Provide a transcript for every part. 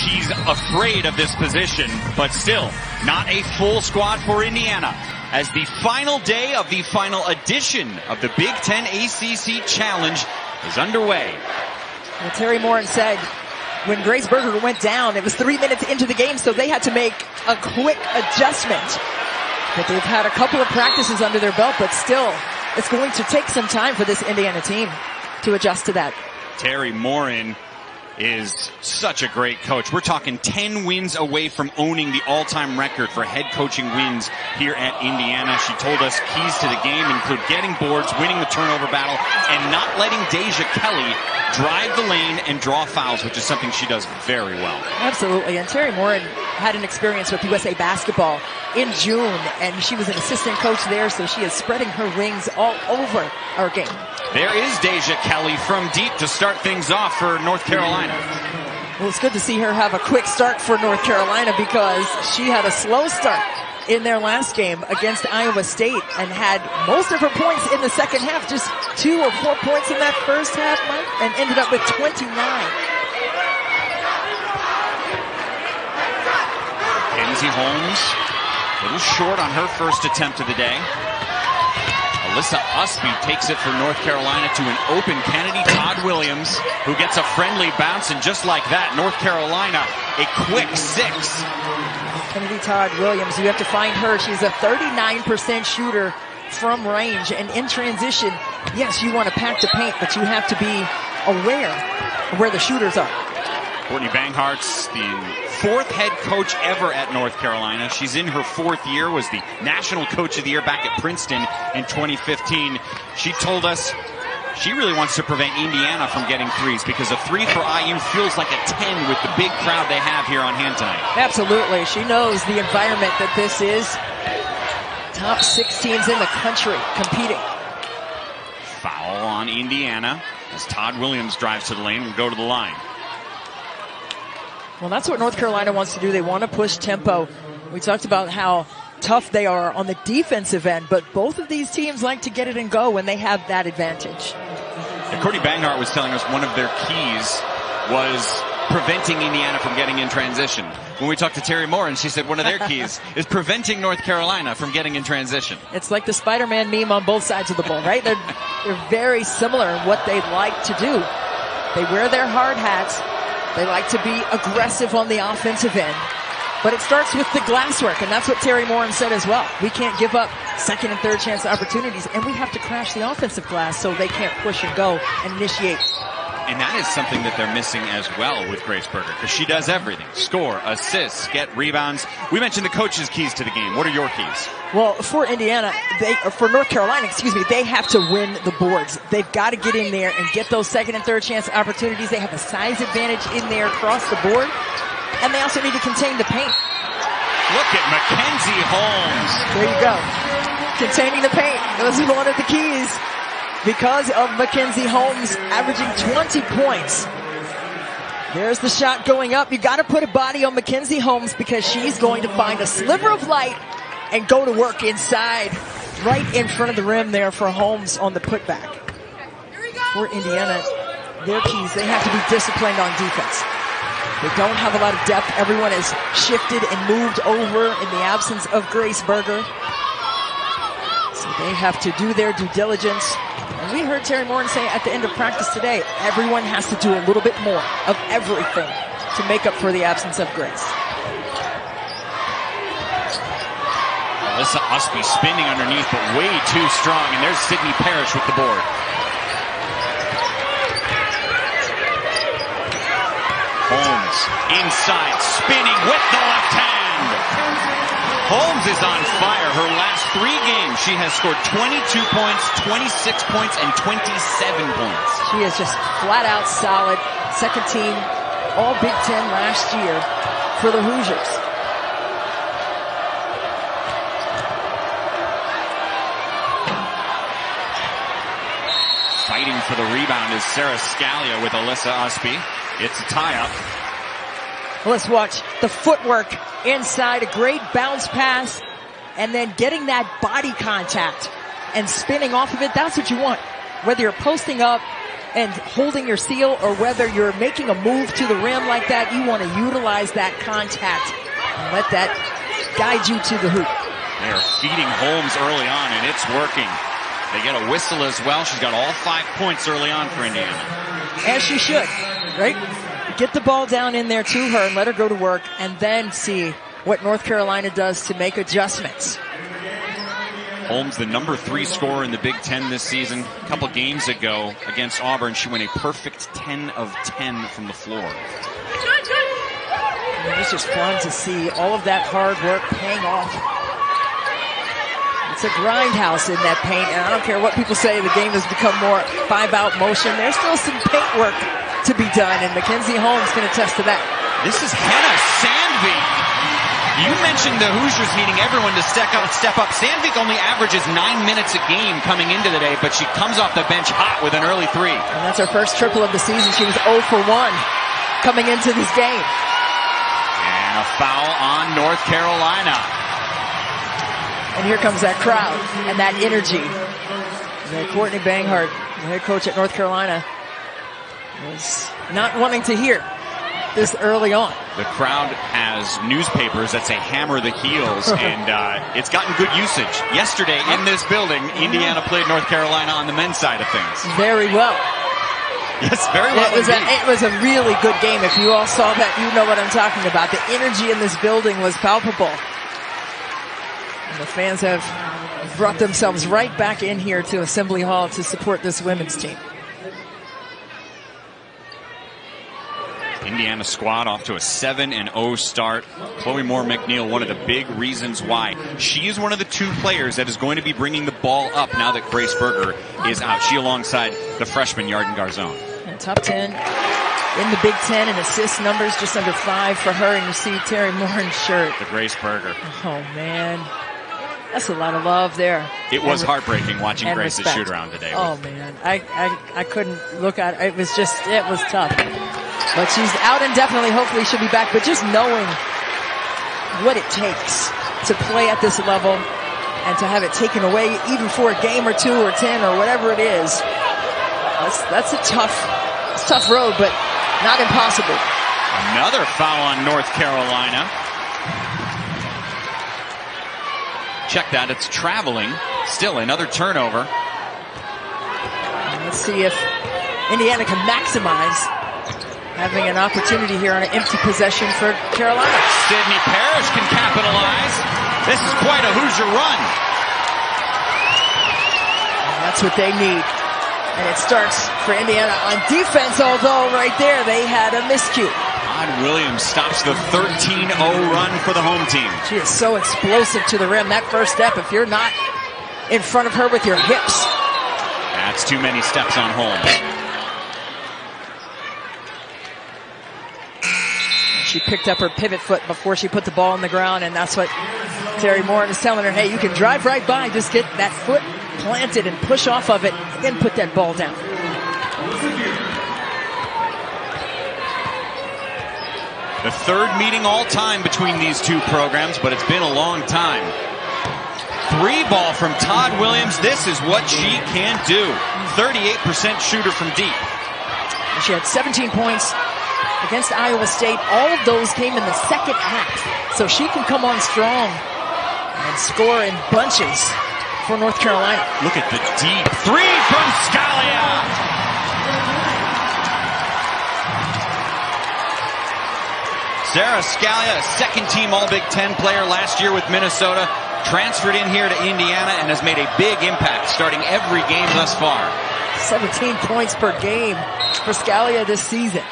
she's afraid of this position, but still not a full squad for Indiana. As the final day of the final edition of the Big Ten ACC Challenge is underway. Well, Teri Moren said when Grace Berger went down, it was 3 minutes into the game, so they had to make a quick adjustment. But they've had a couple of practices under their belt, but still, it's going to take some time for this Indiana team to adjust to that. Teri Moren is such a great coach. We're talking 10 wins away from owning the all-time record for head coaching wins here at Indiana. She told us keys to the game include getting boards, winning the turnover battle, and not letting Deja Kelly drive the lane and draw fouls, which is something she does very well. Absolutely, and Teri Moren had an experience with USA Basketball in June, and she was an assistant coach there, so she is spreading her wings all over our game. There is Deja Kelly from deep to start things off for North Carolina. Well, it's good to see her have a quick start for North Carolina because she had a slow start in their last game against Iowa State and had most of her points in the second half, just 2 or 4 points in that first half, Mike, and ended up with 29. Mackenzie Holmes, a little short on her first attempt of the day. Alyssa Usby takes it for North Carolina to an open Kennedy Todd Williams, who gets a friendly bounce, and just like that, North Carolina, a quick 6. Kennedy Todd Williams, you have to find her. She's a 39% shooter from range, and in transition, yes, you want to pack the paint, but you have to be aware of where the shooters are. Courtney Banghart's the 4th head coach ever at North Carolina. She's in her 4th year, was the National Coach of the Year back at Princeton in 2015. She told us she really wants to prevent Indiana from getting threes because a 3 for IU feels like a 10 with the big crowd they have here on hand tonight. Absolutely. She knows the environment that this is. Top 6 teams in the country competing. Foul on Indiana as Todd Williams drives to the lane and go to the line. Well, that's what North Carolina wants to do. They want to push tempo. We talked about how tough they are on the defensive end, but both of these teams like to get it and go when they have that advantage. And Courtney Banghart was telling us one of their keys was preventing Indiana from getting in transition. When we talked to Teri Moren, she said one of their keys is preventing North Carolina from getting in transition. It's like the Spider-Man meme on both sides of the ball, right? They're very similar in what they like to do. They wear their hard hats. They like to be aggressive on the offensive end. But it starts with the glasswork, and that's what Teri Moren said as well. We can't give up second and third chance opportunities, and we have to crash the offensive glass so they can't push and go and initiate. And that is something that they're missing as well with Grace Berger, because she does everything. Score, assists, get rebounds. We mentioned the coaches' keys to the game. What are your keys? Well, for North Carolina, they have to win the boards. They've got to get in there and get those second and third chance opportunities. They have a size advantage in there across the board, and they also need to contain the paint. Look at Mackenzie Holmes. There you go. Containing the paint. That was one of the keys. Because of Mackenzie Holmes averaging 20 points. There's the shot going up. You got to put a body on Mackenzie Holmes because she's going to find a sliver of light and go to work inside, right in front of the rim there for Holmes on the putback. For Indiana, their keys, they have to be disciplined on defense. They don't have a lot of depth. Everyone has shifted and moved over in the absence of Grace Berger. So they have to do their due diligence. And we heard Teri Moren say at the end of practice today, everyone has to do a little bit more of everything to make up for the absence of Grace. Alyssa Usby spinning underneath, but way too strong. And there's Sydney Parrish with the board. Holmes inside, spinning with the left hand. Holmes is on fire. Her last 3 games, she has scored 22 points, 26 points, and 27 points. She is just flat out solid. Second team All Big Ten last year for the Hoosiers. Fighting for the rebound is Sarah Scalia with Alyssa Usby. It's a tie-up. Let's watch the footwork inside. A great bounce pass. And then getting that body contact and spinning off of it. That's what you want. Whether you're posting up and holding your seal, or whether you're making a move to the rim like that, you want to utilize that contact and let that guide you to the hoop. They are feeding Holmes early on, and it's working. They get a whistle as well. She's got all 5 points early on for Indiana. As she should, right? Get the ball down in there to her and let her go to work, and then see what North Carolina does to make adjustments. Holmes, the number 3 scorer in the Big Ten this season. A couple games ago against Auburn, she went a perfect 10 of 10 from the floor. It was just fun to see all of that hard work paying off. It's a grindhouse in that paint, and I don't care what people say, the game has become more 5-out motion. There's still some paint work to be done, and Mackenzie Holmes can attest to that. This is Hannah Sandvik. You mentioned the Hoosiers needing everyone to step up. Sandvik only averages 9 minutes a game coming into the day, but she comes off the bench hot with an early 3. And that's her first triple of the season. She was 0 for 1 coming into this game. And a foul on North Carolina. And here comes that crowd and that energy that Courtney Banghart, the head coach at North Carolina, was not wanting to hear this early on. The crowd has newspapers that say hammer the heels, and it's gotten good usage. Yesterday in this building, Indiana played North Carolina on the men's side of things. Very well. Yes, very well. It was a really good game. If you all saw that, you know what I'm talking about. The energy in this building was palpable. And the fans have brought themselves right back in here to Assembly Hall to support this women's team. Indiana squad off to a 7-0 start. Chloe Moore McNeil, one of the big reasons why. She is one of the 2 players that is going to be bringing the ball up now that Grace Berger is out. She alongside the freshman Yarden Garzone. And top 10 in the Big Ten in assist numbers, just under 5 for her. And you see Terry Moore in shirt. The Grace Berger. Oh, man. That's a lot of love there. It was heartbreaking watching Grace's respect. shoot around today. Oh, man. I couldn't look at it. It was tough. But she's out indefinitely. Hopefully she'll be back. But just knowing what it takes to play at this level and to have it taken away even for a game or 2 or 10 or whatever it is, that's a tough road, but not impossible. Another foul on North Carolina. Check that, it's traveling. Still another turnover. Let's see if Indiana can maximize having an opportunity here on an empty possession for Carolina. Sydney Parrish can capitalize. This is quite a Hoosier run. And that's what they need. And it starts for Indiana on defense, although right there they had a miscue. Todd Williams stops the 13-0 run for the home team. She is so explosive to the rim. That first step, if you're not in front of her with your hips. That's too many steps on Holmes. She picked up her pivot foot before she put the ball on the ground, and that's what Terry Moore is telling her. Hey, you can drive right by, just get that foot planted and push off of it, then put that ball down. The third meeting all time between these 2 programs, but it's been a long time. 3 ball from Todd Williams. This is what she can do. 38% shooter from deep. She had 17 points against Iowa State. All of those came in the second half. So she can come on strong and score in bunches for North Carolina. Look at the deep 3 from Scalia. Sarah Scalia, a second-team All-Big Ten player last year with Minnesota, transferred in here to Indiana and has made a big impact starting every game thus far. 17 points per game for Scalia this season.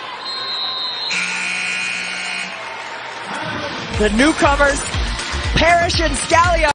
The newcomers, Parrish and Scalia.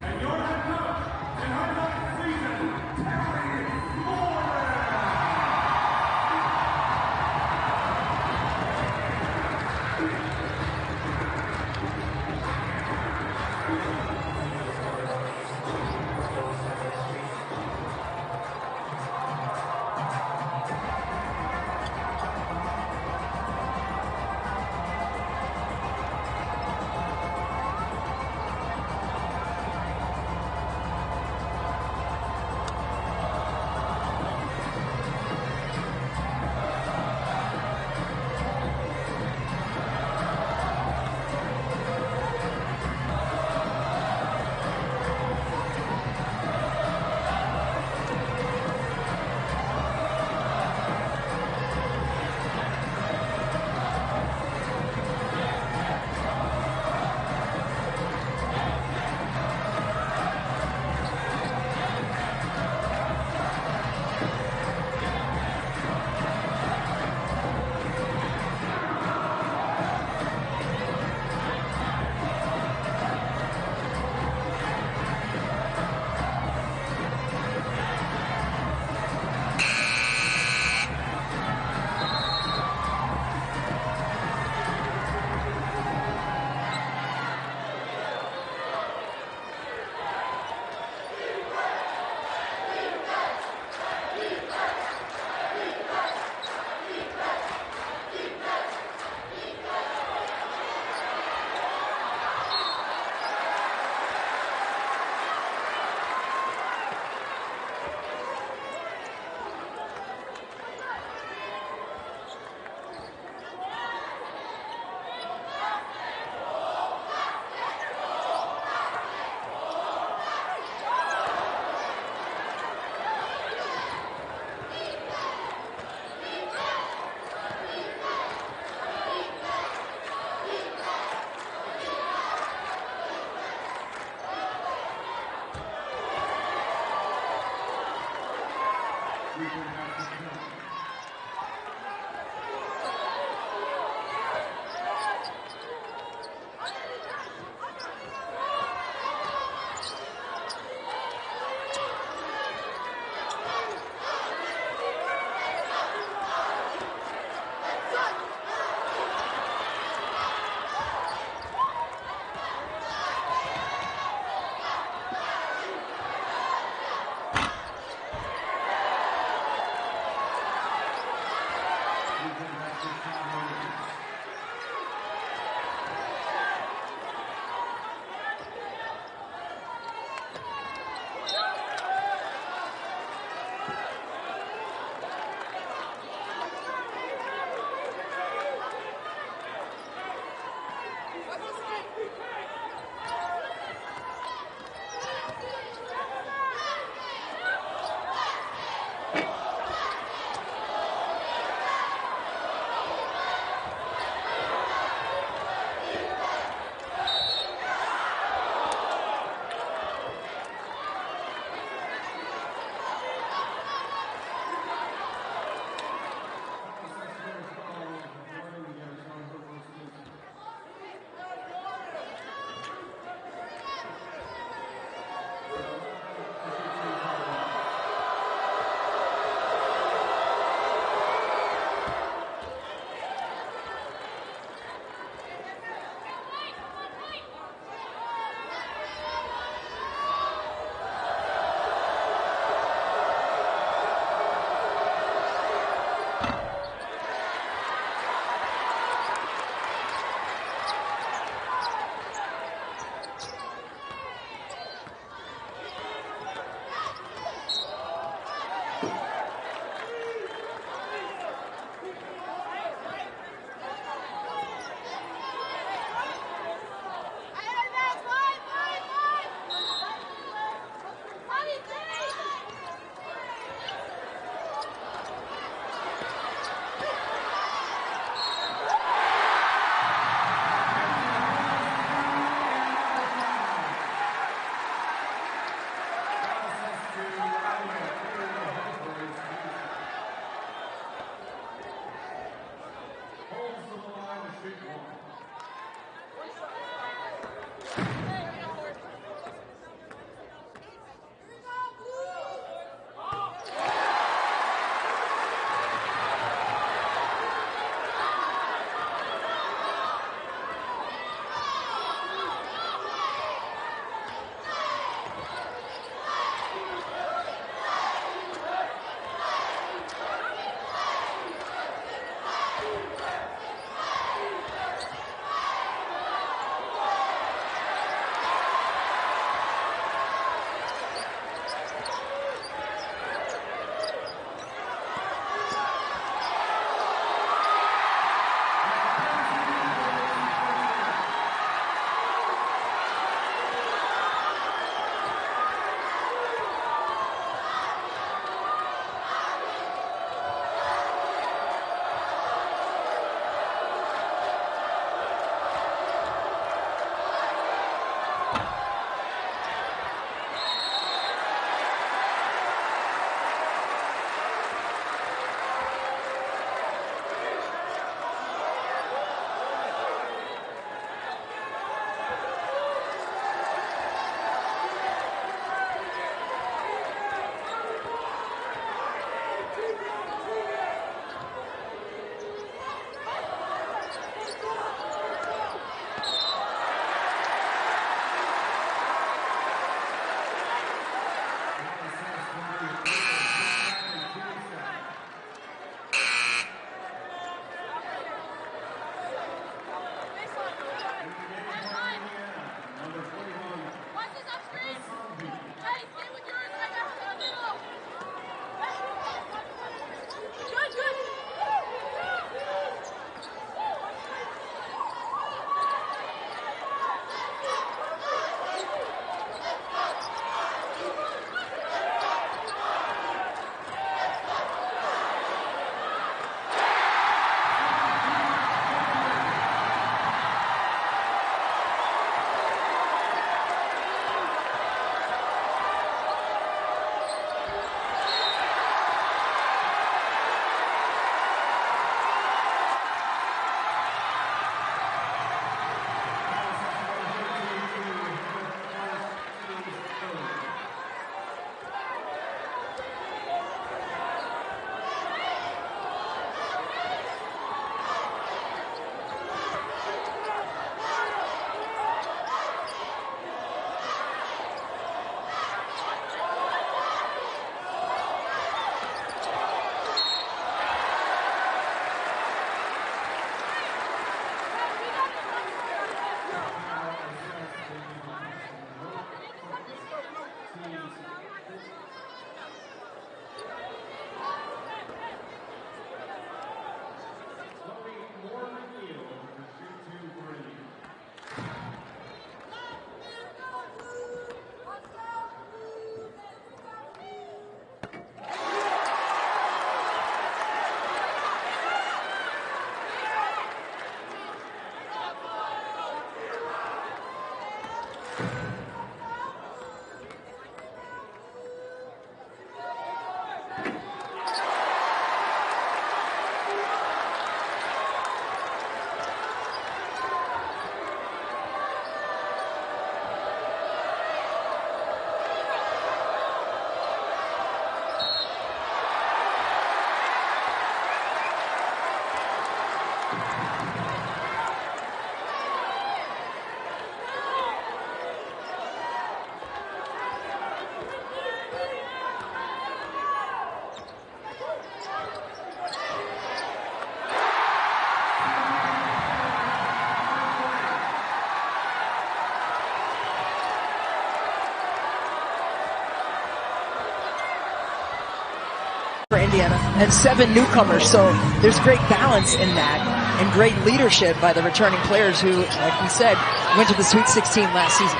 For Indiana, and 7 newcomers, so there's great balance in that and great leadership by the returning players who, like we said, went to the Sweet 16 last season.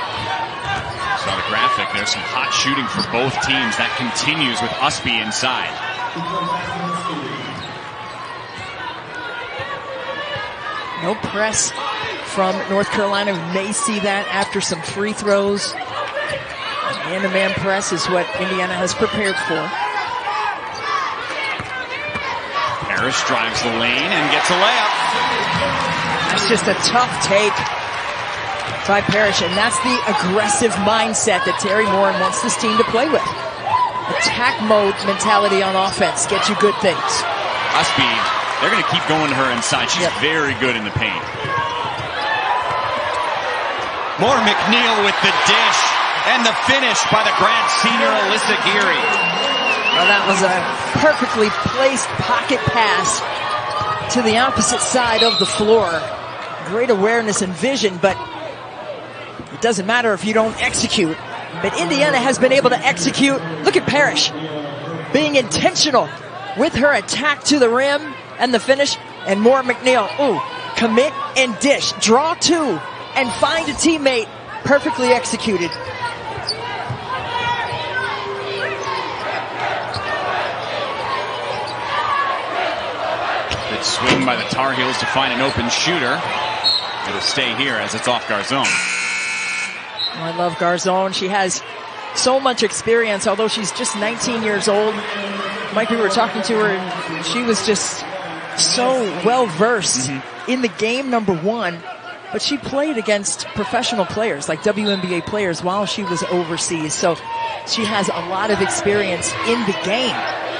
Saw the graphic. There's some hot shooting for both teams. That continues with Usby inside. No press from North Carolina. We may see that after some free throws. Man-to-man press is what Indiana has prepared for. Parrish drives the lane and gets a layup. That's just a tough take by Parrish, and that's the aggressive mindset that Teri Moren wants this team to play with. Attack mode mentality on offense gets you good things. Usby, they're going to keep going to her inside. She's very good in the paint. More McNeil with the dish, and the finish by the grad senior Alyssa Geary. Well, that was a perfectly placed pocket pass to the opposite side of the floor. Great awareness and vision, but it doesn't matter if you don't execute. But Indiana has been able to execute. Look at Parrish being intentional with her attack to the rim and the finish. And more McNeil. Ooh, commit and dish. Draw two and find a teammate. Perfectly executed. Good swing by the Tar Heels to find an open shooter. It'll stay here as it's off Garzon. Oh, I love Garzon. She has so much experience, although she's just 19 years old. Mike, we were talking to her, and she was just so well-versed in the game, number one. But she played against professional players, like WNBA players, while she was overseas. So she has a lot of experience in the game.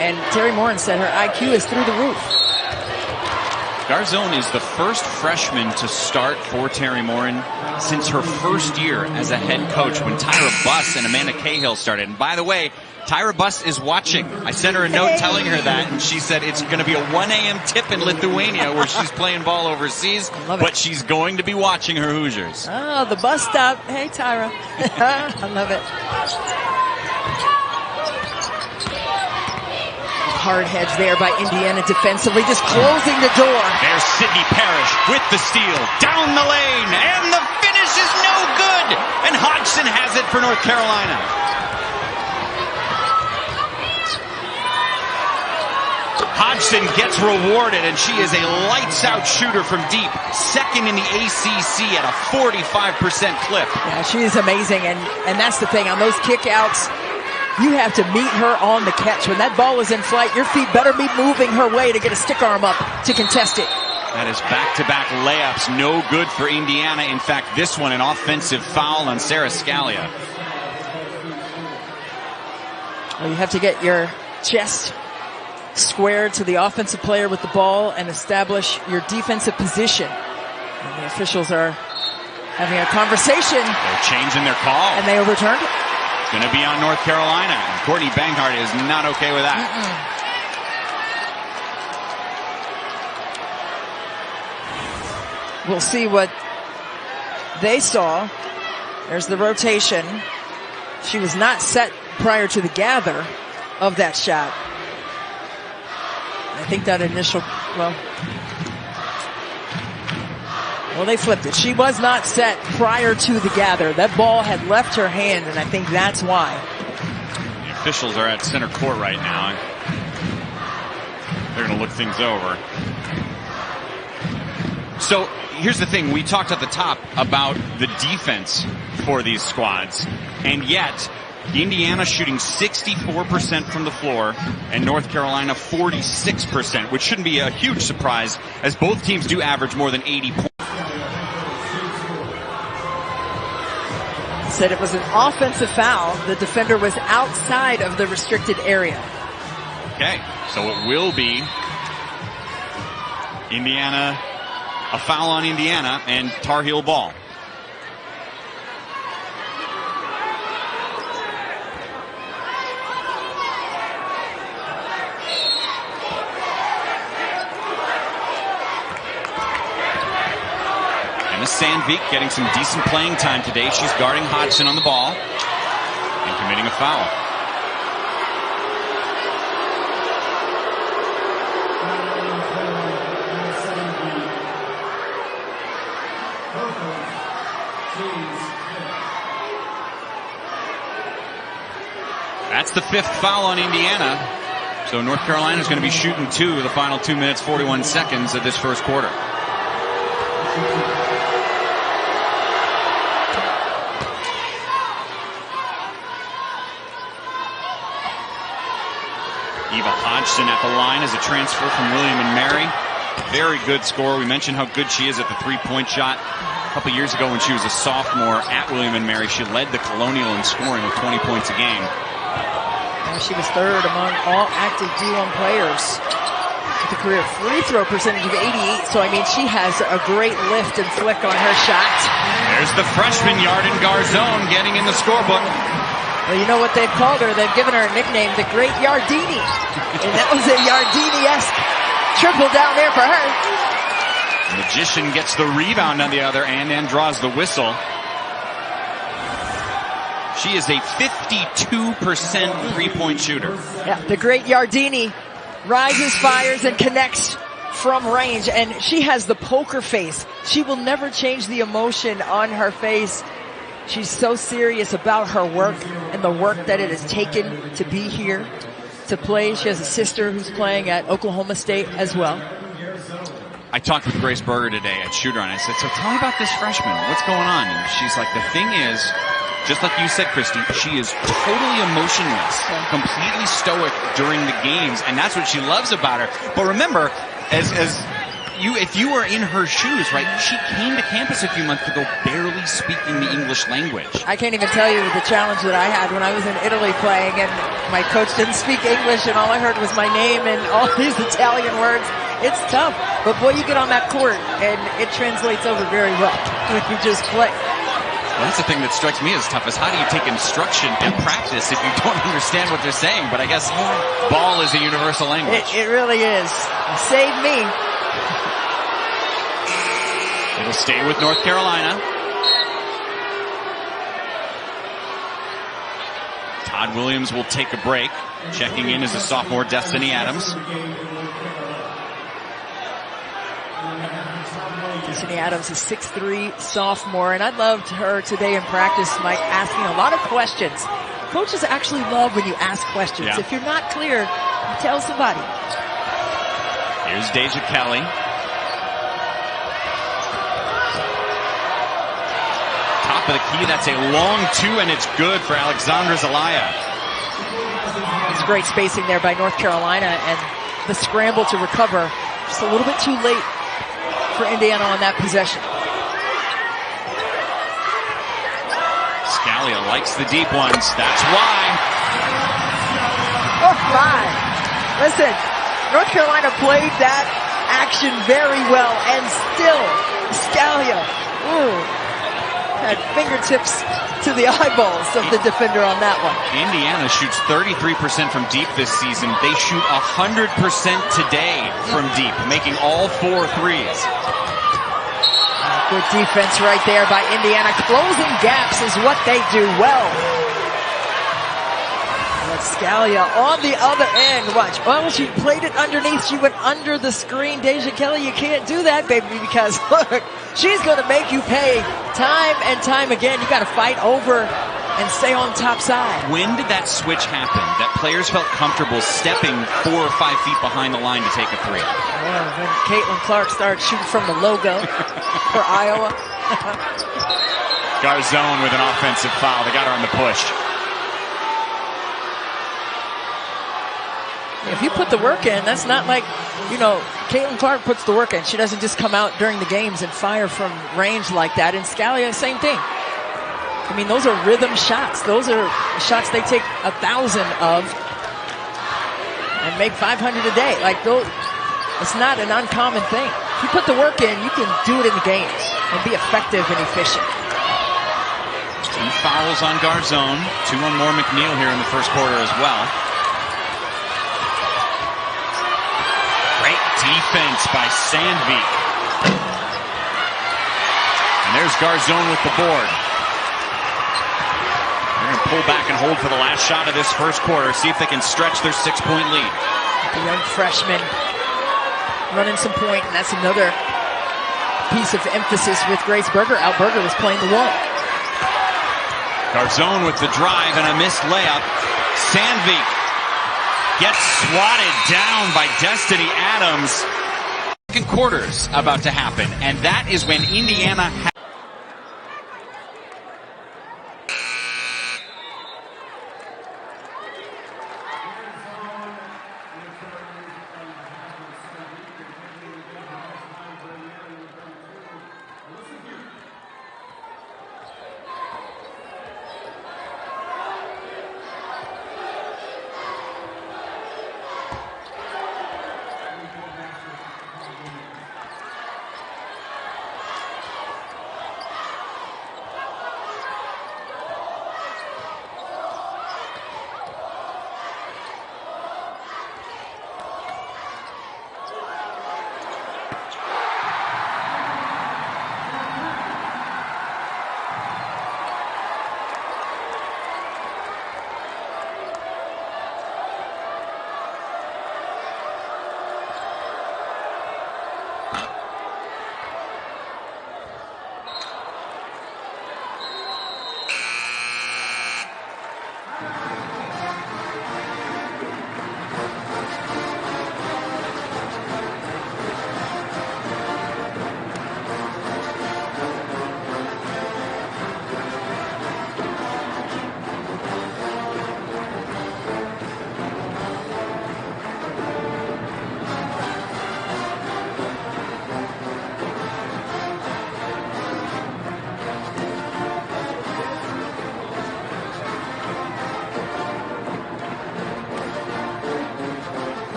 And Teri Moren said her IQ is through the roof. Garzon is the first freshman to start for Teri Moren since her first year as a head coach when Tyra Buss and Amanda Cahill started. And by the way, Tyra Buss is watching. I sent her a note telling her that, and she said it's going to be a 1 a.m. tip in Lithuania where she's playing ball overseas, but she's going to be watching her Hoosiers. Oh, the bus stop. Hey, Tyra. I love it. Hard hedge there by Indiana defensively, just closing the door. There's Sydney Parrish with the steal, down the lane, and the finish is no good. And Hodgson has it for North Carolina. Hodgson gets rewarded, and she is a lights-out shooter from deep, second in the ACC at a 45% clip. Yeah, she is amazing, and that's the thing. On those kickouts, you have to meet her on the catch. When that ball is in flight, your feet better be moving her way to get a stick arm up to contest it. That is back-to-back layups, no good for Indiana. In fact, this one, an offensive foul on Sarah Scalia. Well, you have to get your chest squared to the offensive player with the ball and establish your defensive position. And the officials are having a conversation. They're changing their call. And they overturned it. Going to be on North Carolina. Courtney Banghart is not okay with that. We'll see what they saw. There's the rotation. She was not set prior to the gather of that shot. I think that initial, well, they flipped it. She was not set prior to the gather. That ball had left her hand, and I think that's why. The officials are at center court right now. They're going to look things over. So here's the thing. We talked at the top about the defense for these squads, and yet Indiana shooting 64% from the floor and North Carolina 46%, which shouldn't be a huge surprise as both teams do average more than 80 points. Said it was an offensive foul. The defender was outside of the restricted area. Okay, so it will be Indiana, a foul on Indiana, and Tar Heel ball. Sandvik getting some decent playing time today. She's guarding Hodgson on the ball and committing a foul. That's the 5th foul on Indiana. So North Carolina is going to be shooting 2 the final 2 minutes, 41 seconds of this first quarter. Eva Hodgson at the line as a transfer from William & Mary. Very good scorer. We mentioned how good she is at the three-point shot. A couple years ago when she was a sophomore at William & Mary, she led the Colonial in scoring with 20 points a game. She was 3rd among all active D1 players with a career free throw percentage of 88. So, I mean, she has a great lift and flick on her shot. There's the freshman Yarden Garzone getting in the scorebook. Well, you know what they've called her? They've given her a nickname, the Great Yardini. And that was a Yardini-esque triple down there for her. Magician gets the rebound on the other end and draws the whistle. She is a 52% three-point shooter. Yeah, the Great Yardini rises, fires, and connects from range. And she has the poker face. She will never change the emotion on her face. She's so serious about her work and the work that it has taken to be here, to play. She has a sister who's playing at Oklahoma State as well. I talked with Grace Berger today at Shoot Around. I said, so tell me about this freshman. What's going on? And she's like, the thing is, just like you said, Christy, she is totally emotionless, completely stoic during the games, and that's what she loves about her. But remember, if you were in her shoes, right, she came to campus a few months ago barely speaking the English language. I can't even tell you the challenge that I had when I was in Italy playing and my coach didn't speak English and all I heard was my name and all these Italian words. It's tough, but boy, you get on that court and it translates over very well when you just play. Well, that's the thing that strikes me as tough is how do you take instruction and practice if you don't understand what they're saying? But I guess ball is a universal language. It really is. Save me. It'll stay with North Carolina. Todd Williams will take a break. Checking in is the sophomore Destiny Adams. Destiny Adams is 6'3", sophomore, and I loved her today in practice, Mike, asking a lot of questions. Coaches actually love when you ask questions. Yeah. If you're not clear, you tell somebody. Here's Deja Kelly. Top of the key, that's a long 2, and it's good for Alexandra Zelaya. It's great spacing there by North Carolina, and the scramble to recover just a little bit too late for Indiana on that possession. Scalia likes the deep ones. That's why. Oh, my. Listen, North Carolina played that action very well, and still, Scalia, had fingertips to the eyeballs of the defender on that one. Indiana shoots 33% from deep this season. They shoot 100% today from deep, making all 4 threes. Good defense right there by Indiana. Closing gaps is what they do well. But Scalia on the other end. Watch. Well, she played it underneath. She went under the screen. Deja Kelly, you can't do that, baby, because look, she's going to make you pay time and time again. You got to fight over and stay on top side. When did that switch happen? That players felt comfortable stepping 4 or 5 feet behind the line to take a three? Well, when Caitlin Clark started shooting from the logo for Iowa. Garzone with an offensive foul. They got her on the push. If you put the work in, that's not like, you know, Caitlin Clark puts the work in. She doesn't just come out during the games and fire from range like that. And Scalia, same thing. I mean, those are rhythm shots. Those are shots they take 1,000 of and make 500 a day. Like, those, it's not an uncommon thing. If you put the work in, you can do it in the games and be effective and efficient. 2 fouls on Garzone. 2 on Moore McNeil here in the first quarter as well. Great defense by Sandvik. And there's Garzone with the board. They're going to pull back and hold for the last shot of this first quarter. See if they can stretch their 6-point lead. The young freshman running some point, and that's another piece of emphasis with Grace Berger. Al Berger was playing the one. Garzone with the drive and a missed layup. Sandvik gets swatted down by Destiny Adams. Second quarter's about to happen, and that is when Indiana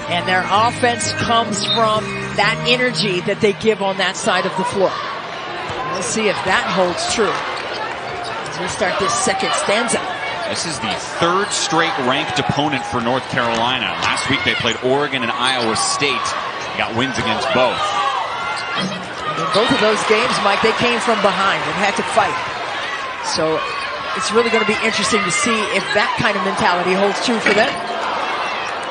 And their offense comes from that energy that they give on that side of the floor. We'll see if that holds true as we start this second stanza. This is the third straight ranked opponent for North Carolina. Last week they played Oregon and Iowa State. They got wins against both. In both of those games, Mike, they came from behind and had to fight. So it's really going to be interesting to see if that kind of mentality holds true for them.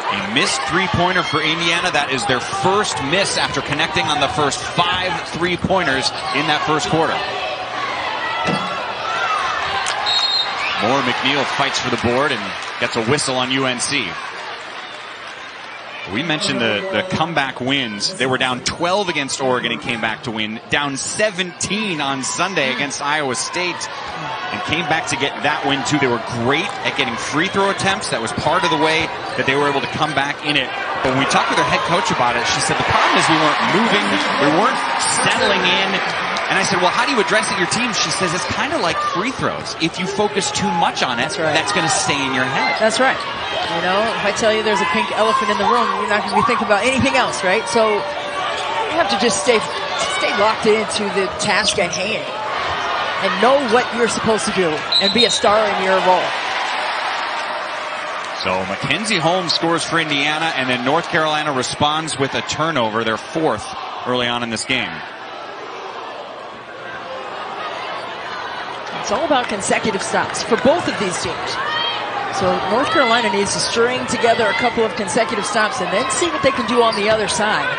A missed three-pointer for Indiana. That is their first miss after connecting on the first 5 3-pointers in that first quarter. Moore McNeil fights for the board and gets a whistle on UNC. We mentioned the comeback wins. They were down 12 against Oregon and came back to win. Down 17 on Sunday against Iowa State and came back to get that win too. They were great at getting free throw attempts. That was part of the way that they were able to come back in it. But when we talked with their head coach about it, she said the problem is we weren't moving, we weren't settling in. And I said, well, how do you address it your team? She says it's kind of like free throws. If you focus too much on it, that's going to stay in your head. That's right. You know, if I tell you there's a pink elephant in the room, you're not going to be thinking about anything else, right? So you have to just stay locked into the task at hand and know what you're supposed to do and be a star in your role. So Mackenzie Holmes scores for Indiana, and then North Carolina responds with a turnover, their 4th early on in this game. It's all about consecutive stops for both of these teams. So North Carolina needs to string together a couple of consecutive stops and then see what they can do on the other side.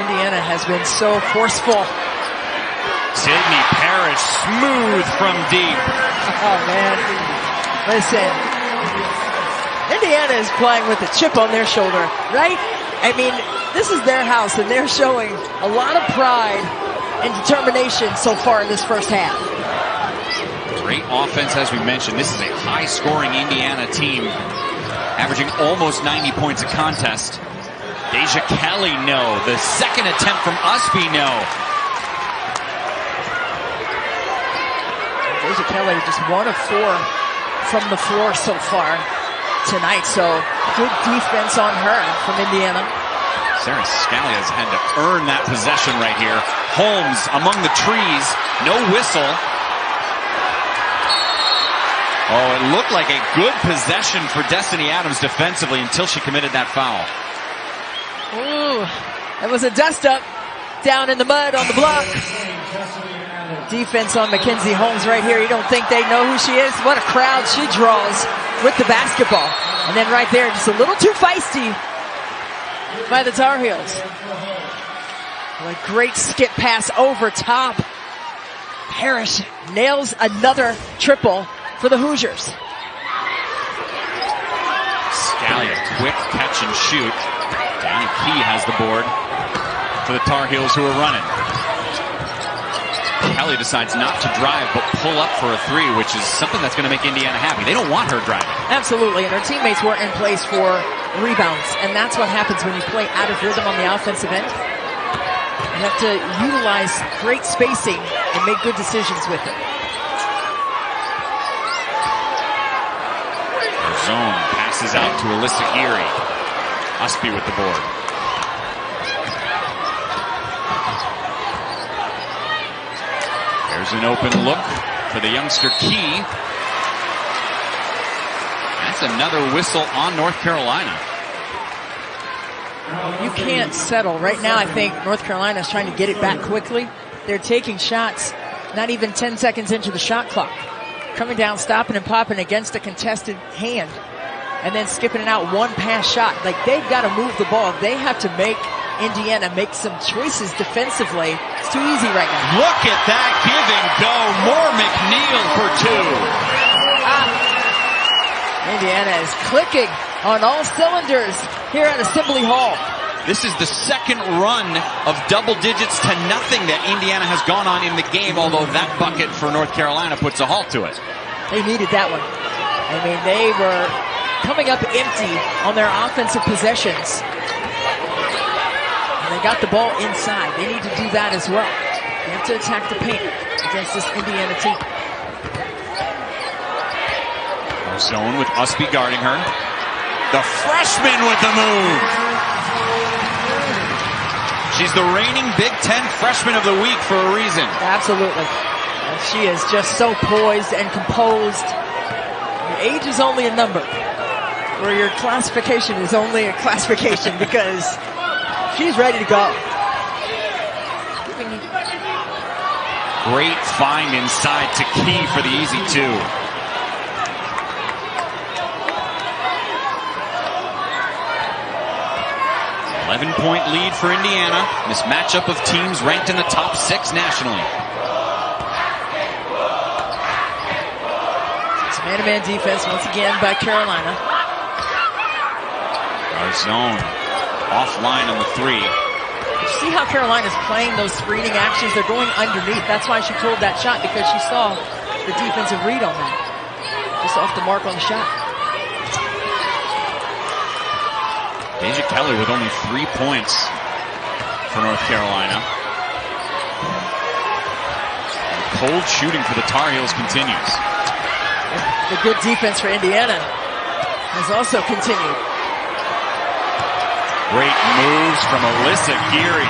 Indiana has been so forceful. Sydney Parrish, smooth from deep. Oh, man. Listen, Indiana is playing with a chip on their shoulder, right? I mean, this is their house, and they're showing a lot of pride and determination so far in this first half. Great offense, as we mentioned. This is a high-scoring Indiana team, averaging almost 90 points a contest. Deja Kelly, no. The second attempt from Usby, no. Deja Kelly just 1 of 4 from the floor so far tonight, so good defense on her from Indiana. Sarah Scalia's had to earn that possession right here. Holmes among the trees, no whistle. Oh, it looked like a good possession for Destiny Adams defensively until she committed that foul. Ooh, that was a dust-up down in the mud on the block. Defense on Mackenzie Holmes right here. You don't think they know who she is? What a crowd she draws with the basketball. And then right there, just a little too feisty by the Tar Heels. A great skip pass over top. Parrish nails another triple for the Hoosiers. Scalia, quick catch and shoot. Danny Key has the board for the Tar Heels who are running. Kelly decides not to drive but pull up for a 3, which is something that's going to make Indiana happy. They don't want her driving. Absolutely, and her teammates were in place for rebounds, and that's what happens when you play out of rhythm on the offensive end. You have to utilize great spacing and make good decisions with it. Zone passes out to Alyssa Geary. Usby with the board. There's an open look for the youngster Key. That's another whistle on North Carolina. You can't settle. Right now, I think North Carolina is trying to get it back quickly. They're taking shots not even 10 seconds into the shot clock. Coming down, stopping and popping against a contested hand. And then skipping it out, one pass shot. Like, they've got to move the ball. They have to make Indiana make some choices defensively. It's too easy right now. Look at that give and go. Moore McNeil for 2. Indiana is clicking on all cylinders here at Assembly Hall. This is the second run of double digits to nothing that Indiana has gone on in the game, although that bucket for North Carolina puts a halt to it. They needed that one. I mean, they were coming up empty on their offensive possessions. And they got the ball inside. They need to do that as well. They have to attack the paint against this Indiana team. Zone with Usby guarding her. The freshman with the move. She's the reigning Big Ten Freshman of the Week for a reason. Absolutely. And she is just so poised and composed. Your age is only a number, or your classification is only a classification, because she's ready to go. Great find inside to Key for the easy two. .11 lead for Indiana. This matchup of teams ranked in the top 6 nationally. It's man-to-man defense once again by Carolina. Our zone offline on the 3. See how Carolina's playing those screening actions? They're going underneath. That's why she pulled that shot, because she saw the defensive read on that. Just off the mark on the shot. Deja Kelly with only 3 points for North Carolina. And cold shooting for the Tar Heels continues. The good defense for Indiana has also continued. Great moves from Alyssa Geary.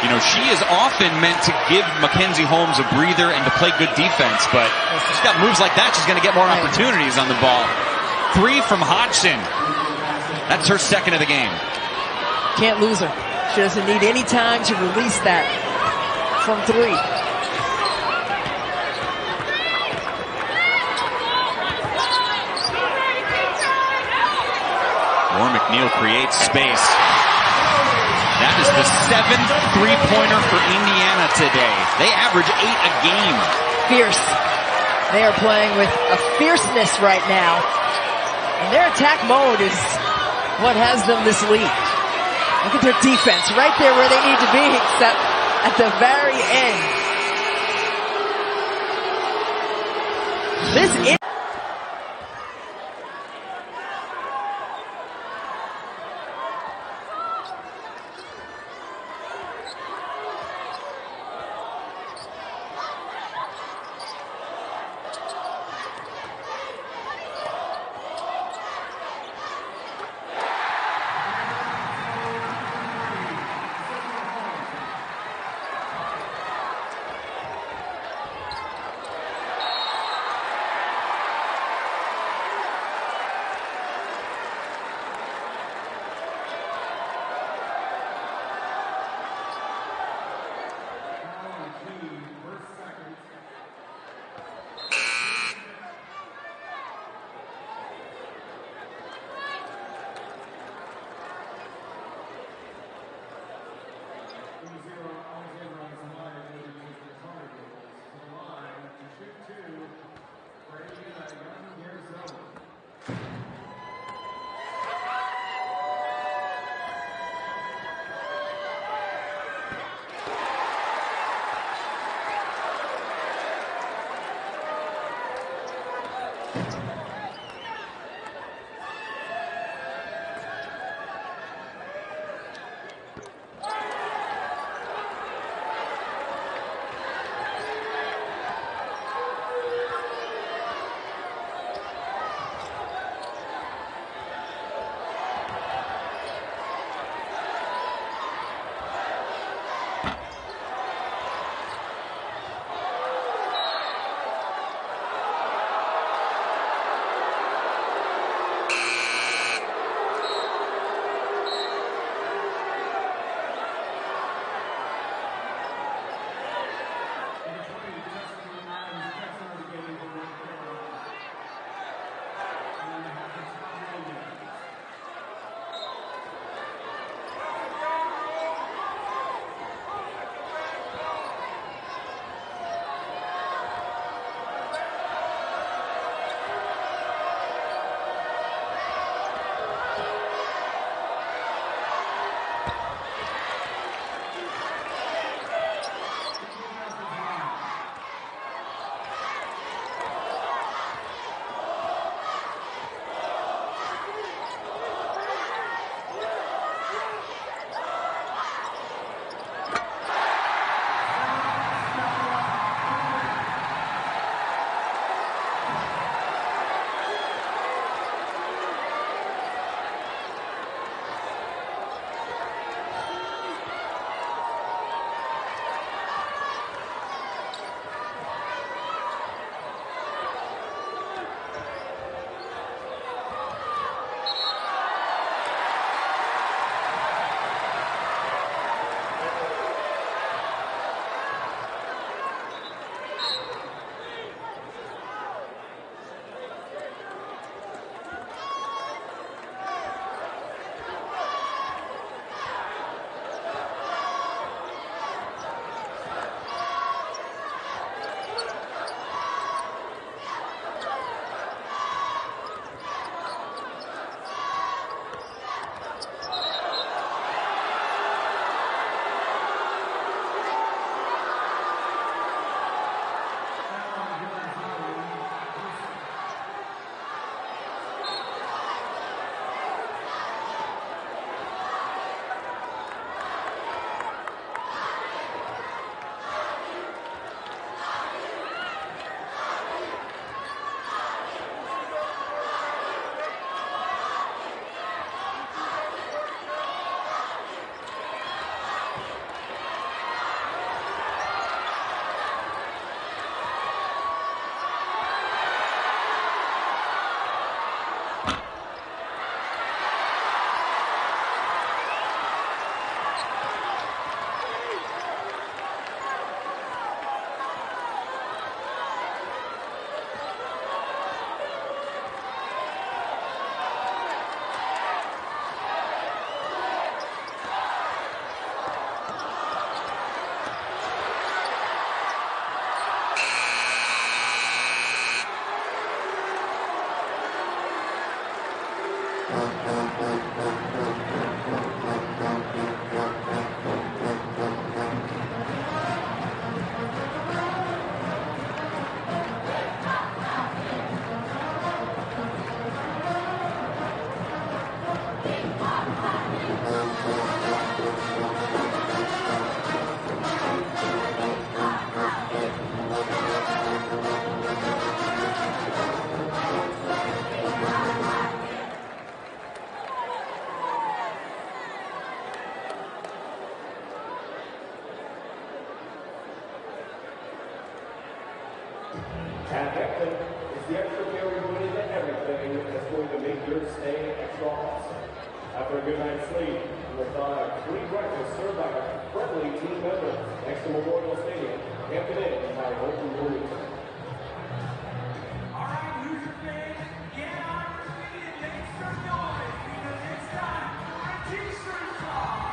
You know, she is often meant to give Mackenzie Holmes a breather and to play good defense, but she's got moves like that, she's going to get more opportunities on the ball. 3 from Hodgson. That's her second of the game. Can't lose her. She doesn't need any time to release that from 3. Moore McNeil creates space. That is the 7th three-pointer for Indiana today. They average 8 a game. Fierce. They are playing with a fierceness right now. And their attack mode is what has them this lead. Look at their defense right there where they need to be, except at the very end. This is And Beckman is the extra carry winning everything that's going to make your stay extra awesome. After a good night's sleep, you'll find free breakfast served by a friendly team member next to Memorial Stadium, Hampton Inn by Holton Williamson. All right, Hoosier fans, get on your feet and make some noise because it's time for a T-shirt song.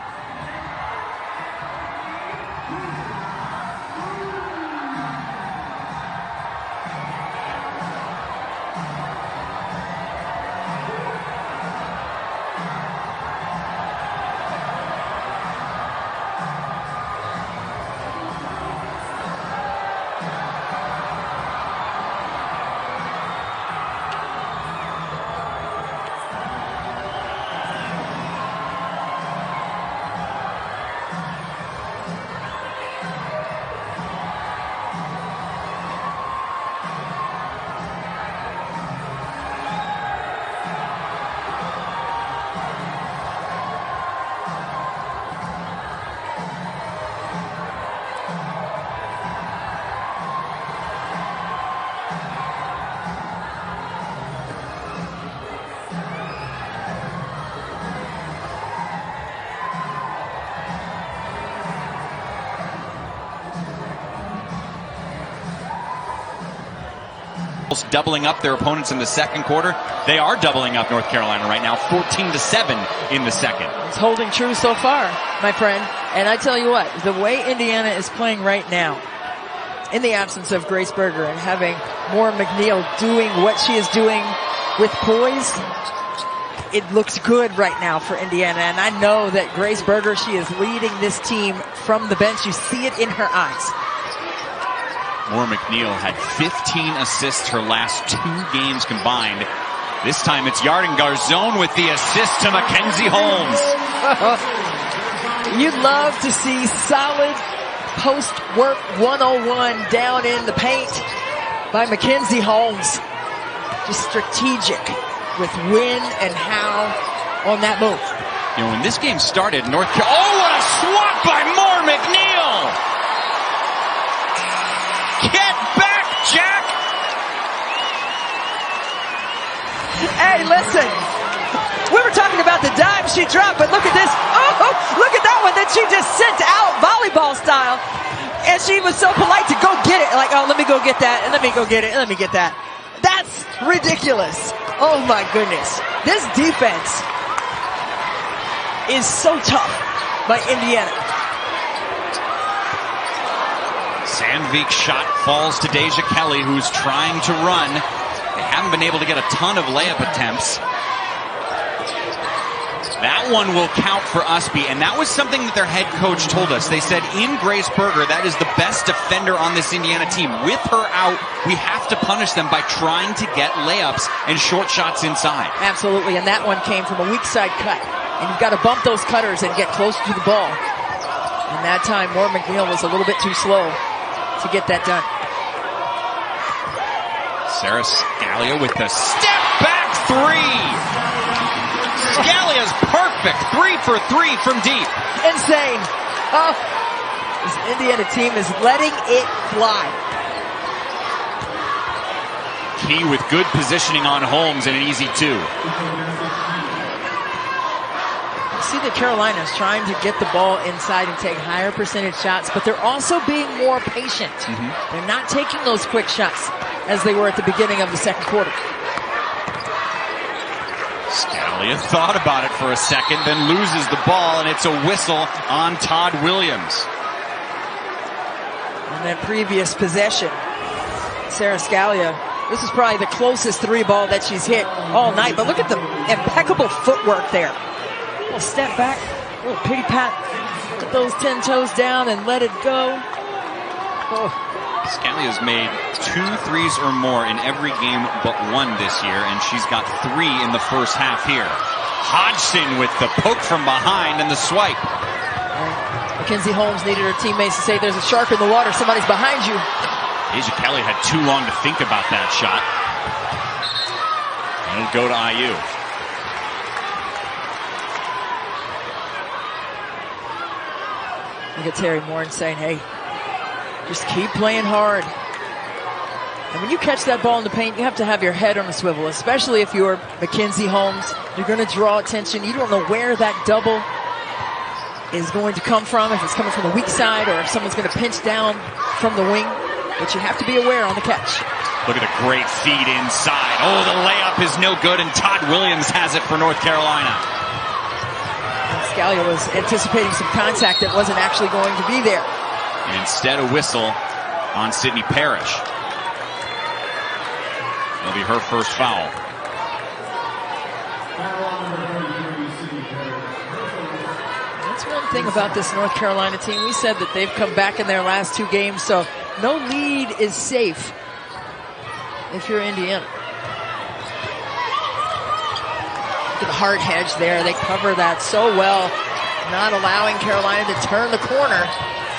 Doubling up their opponents in the second quarter. They are doubling up North Carolina right now, 14-7 in the second. It's holding true so far, my friend. And I tell you what, the way Indiana is playing right now, in the absence of Grace Berger and having Maura McNeil doing what she is doing with poise, it looks good right now for Indiana. And I know that Grace Berger, she is leading this team from the bench. You see it in her eyes. Maura McNeil had 15 assists her last 2 games combined. This time it's Yarden Garzone with the assist to Mackenzie Holmes. You'd love to see solid post-work 101 down in the paint by Mackenzie Holmes. Just strategic with when and how on that move. You know, when this game started, North Carolina, oh, what a swat by Maura McNeil! Get back, Jack! Hey, listen. We were talking about the dive she dropped, but look at this. Oh, look at that one that she just sent out volleyball style. And she was so polite to go get it. Like, oh, let me go get that, and let me go get it, and let me get that. That's ridiculous. Oh, my goodness. This defense is so tough by Indiana. Sandvik's shot falls to Deja Kelly, who's trying to run. They haven't been able to get a ton of layup attempts. That one will count for Usby, and that was something that their head coach told us. They said in Grace Berger, that is the best defender on this Indiana team. With her out, we have to punish them by trying to get layups and short shots inside. Absolutely, and that one came from a weak side cut. And you've got to bump those cutters and get closer to the ball. And that time, Maura McNeil was a little bit too slow to get that done. Sarah Scalia with the step back 3. Scalia's perfect 3 for 3 from deep. Insane. Oh, this Indiana team is letting it fly. Key with good positioning on Holmes and an easy 2. See that Carolina's trying to get the ball inside and take higher percentage shots, but they're also being more patient. They're not taking those quick shots as they were at the beginning of the second quarter. Scalia thought about it for a second, then loses the ball, and it's a whistle on Todd Williams. On that previous possession, Sarah Scalia, this is probably the closest 3 ball that she's hit all night, but look at the impeccable footwork there. A little step back, a little pity pat, put those 10 toes down and let it go. Oh. Scalia's made 2 threes or more in every game but 1 this year, and she's got 3 in the first half here. Hodgson with the poke from behind and the swipe. Mackenzie Holmes needed her teammates to say there's a shark in the water, somebody's behind you. Deja Kelly had too long to think about that shot. And it'll go to IU. Look at Terry Moore saying, hey, just keep playing hard. And when you catch that ball in the paint, you have to have your head on a swivel, especially if you're Mackenzie Holmes. You're going to draw attention. You don't know where that double is going to come from, if it's coming from the weak side or if someone's going to pinch down from the wing. But you have to be aware on the catch. Look at a great feed inside. Oh, the layup is no good, and Todd Williams has it for North Carolina. Scalia was anticipating some contact that wasn't actually going to be there. And instead a whistle on Sydney Parrish. It'll be her first foul. That's one thing about this North Carolina team. We said that they've come back in their last 2 games, so no lead is safe if you're Indiana. Look at the hard hedge there. They cover that so well, not allowing Carolina to turn the corner.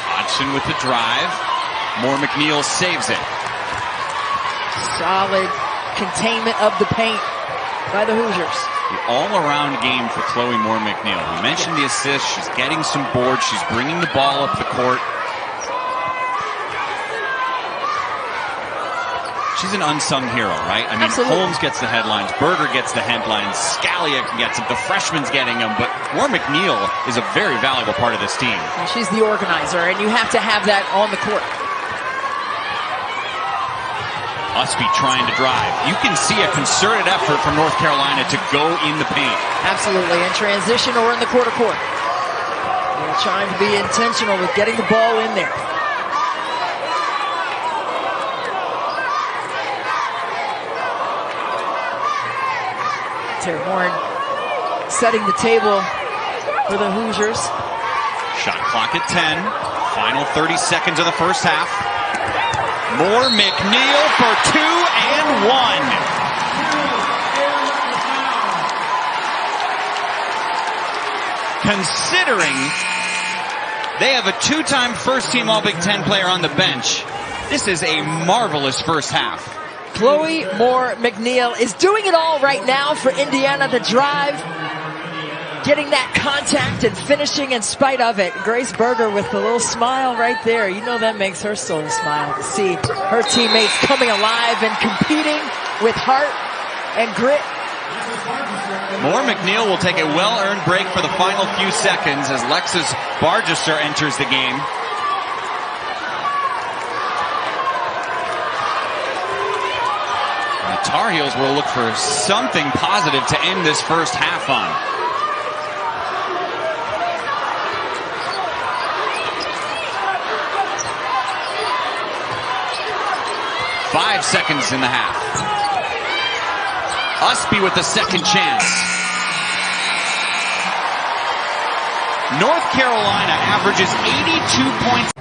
Hodgson with the drive. Moore McNeil saves it. Solid containment of the paint by the Hoosiers. The all-around game for Chloe Moore McNeil. We mentioned the assist. She's getting some boards. She's bringing the ball up the court. She's an unsung hero, right? I mean, Absolutely. Holmes gets the headlines. Berger gets the headlines. Scalia gets them. The freshman's getting them. But Moore McNeil is a very valuable part of this team. And she's the organizer, and you have to have that on the court. Usby trying to drive. You can see a concerted effort from North Carolina to go in the paint. Absolutely, in transition or in the quarter court. They're trying to be intentional with getting the ball in there. Terry Warren setting the table for the Hoosiers. Shot clock at 10. Final 30 seconds of the first half. Moore McNeil for 2 and 1. Considering they have a 2-time first-team All-Big Ten player on the bench, this is a marvelous first half. Chloe Moore McNeil is doing it all right now for Indiana. The drive, getting that contact and finishing in spite of it. Grace Berger with the little smile right there. You know that makes her soul smile to see her teammates coming alive and competing with heart and grit. Moore McNeil will take a well-earned break for the final few seconds as Lexus Bargesser enters the game. The Tar Heels will look for something positive to end this first half on. Five seconds in the half. Usby with the second chance. North Carolina averages 82 points.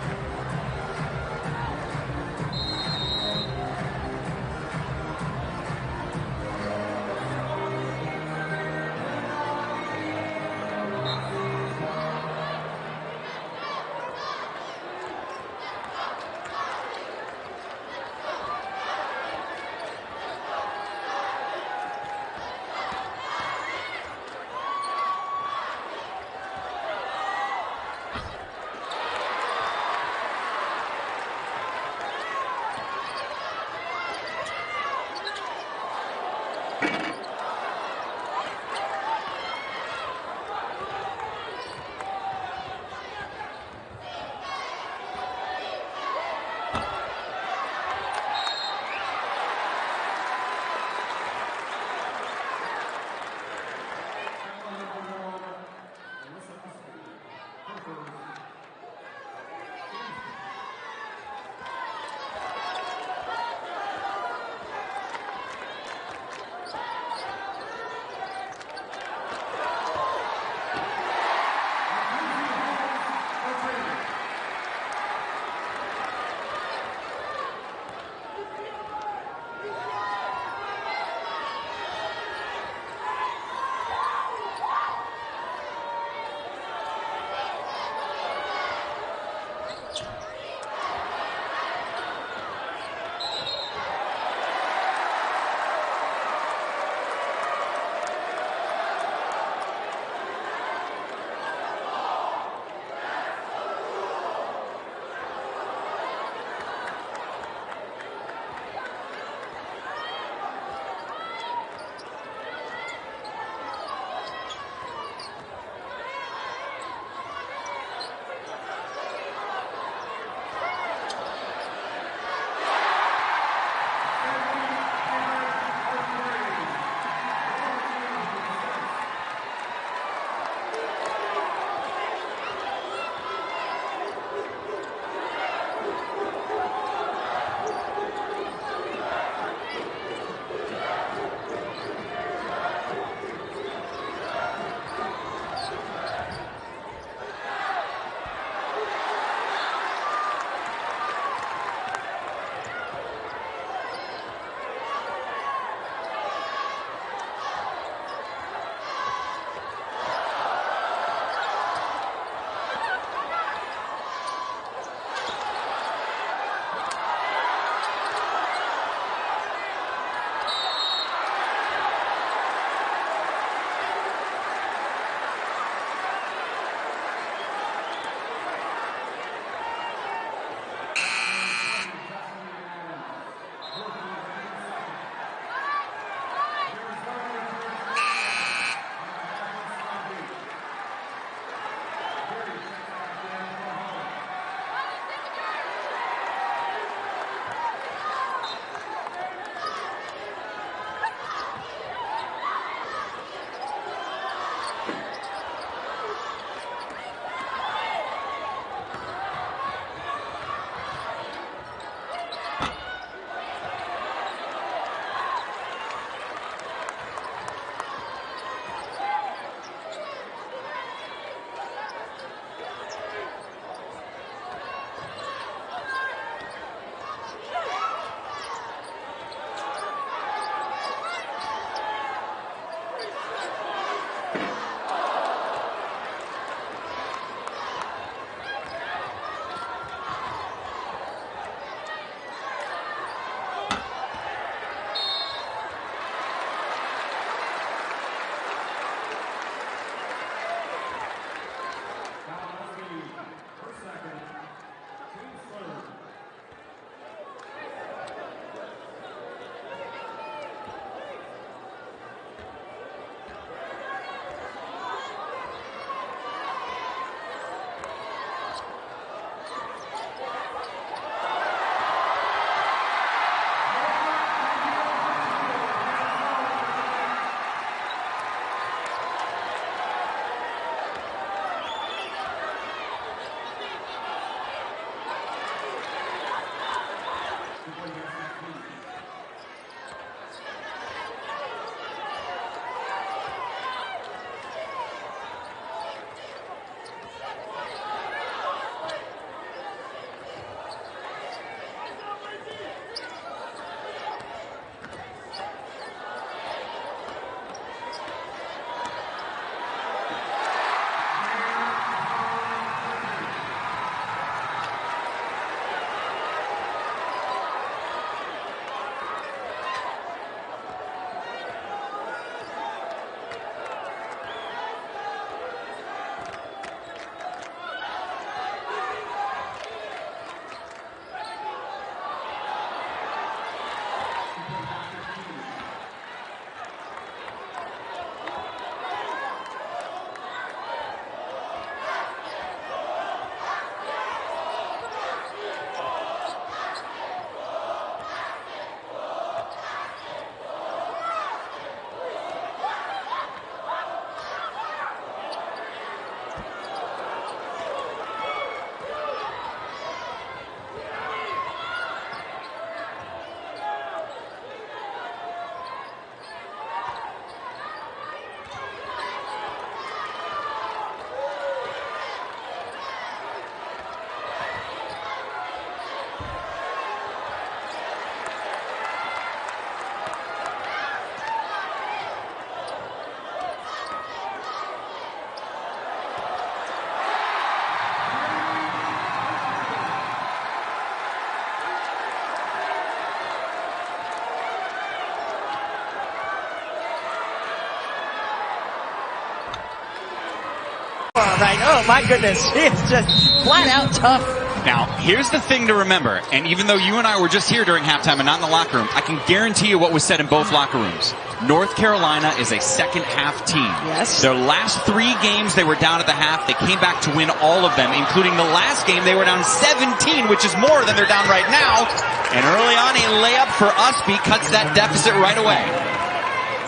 tonight. Oh my goodness, she is just flat out tough. Now, here's the thing to remember, and even though you and I were just here during halftime and not in the locker room, I can guarantee you what was said in both locker rooms. North Carolina is a second half team. Yes. Their last 3 games they were down at the half. They came back to win all of them, including the last game they were down 17, which is more than they're down right now. And early on, a layup for Usby cuts that deficit right away.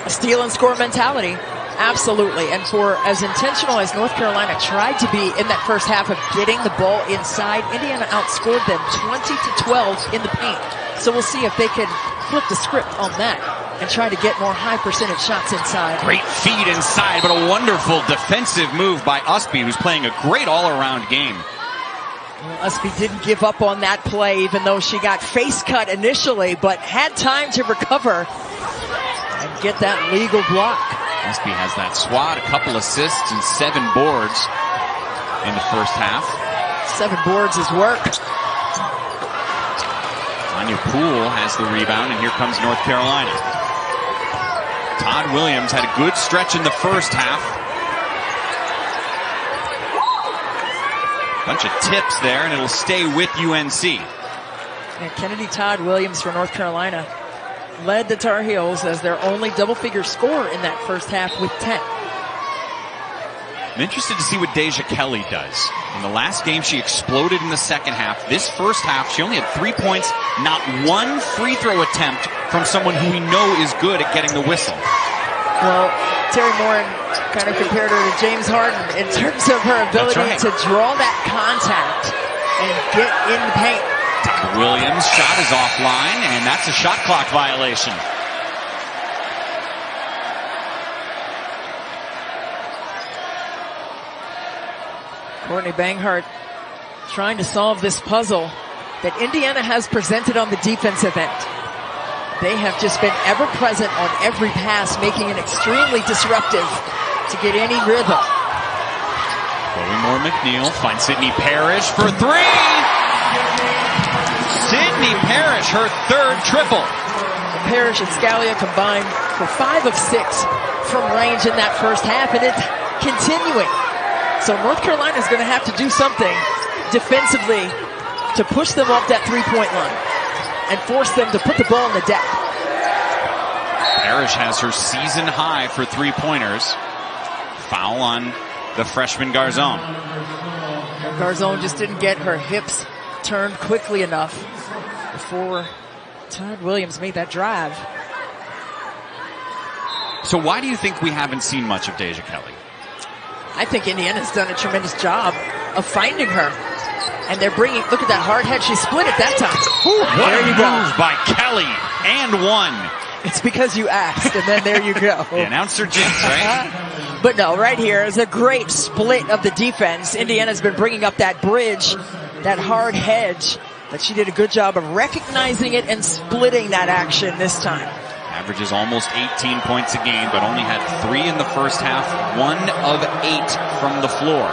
A steal and score mentality. Absolutely. And for as intentional as North Carolina tried to be in that first half of getting the ball inside, Indiana outscored them 20-12 in the paint. So we'll see if they can flip the script on that and try to get more high percentage shots inside. Great feed inside, but a wonderful defensive move by Usby, who's playing a great all-around game. Well, Usby didn't give up on that play, even though she got face cut initially, but had time to recover and get that legal block. Usby has that swat, a couple assists, and 7 boards in the first half. 7 boards is work. Anya Poole has the rebound, and here comes North Carolina. Todd Williams had a good stretch in the first half. Bunch of tips there, and it'll stay with UNC. And Kennedy Todd Williams for North Carolina led the Tar Heels as their only double-figure scorer in that first half with 10. I'm interested to see what Deja Kelly does. In the last game, she exploded in the second half. This first half, she only had 3 points, not one free throw attempt from someone who we know is good at getting the whistle. Well, Terry Morin kind of compared her to James Harden in terms of her ability to draw that contact and get in the paint. Todd Williams' shot is offline, and that's a shot clock violation. Courtney Banghart trying to solve this puzzle that Indiana has presented on the defensive end. They have just been ever present on every pass, making it extremely disruptive to get any rhythm. Chloe Moore McNeil finds Sydney Parrish for 3. Sydney Parrish, her 3rd triple. Parrish and Scalia combined for 5 of 6 from range in that first half, and it's continuing. So North Carolina is going to have to do something defensively to push them off that 3-point line and force them to put the ball in the deck. Parrish has her season high for 3-pointers. Foul on the freshman Garzon. Garzon just didn't get her hips turned quickly enough before Todd Williams made that drive. So why do you think we haven't seen much of Deja Kelly? I think Indiana's done a tremendous job of finding her. And they're bringing, look at that hard head. She split it that time. What there a you go. move by Kelly. And 1. It's because you asked, and then there you go. The announcer jinx, right? But no, right here is a great split of the defense. Indiana's been bringing up that bridge, that hard hedge, but she did a good job of recognizing it and splitting that action this time. Averages almost 18 points a game, but only had 3 in the first half, 1 of 8 from the floor.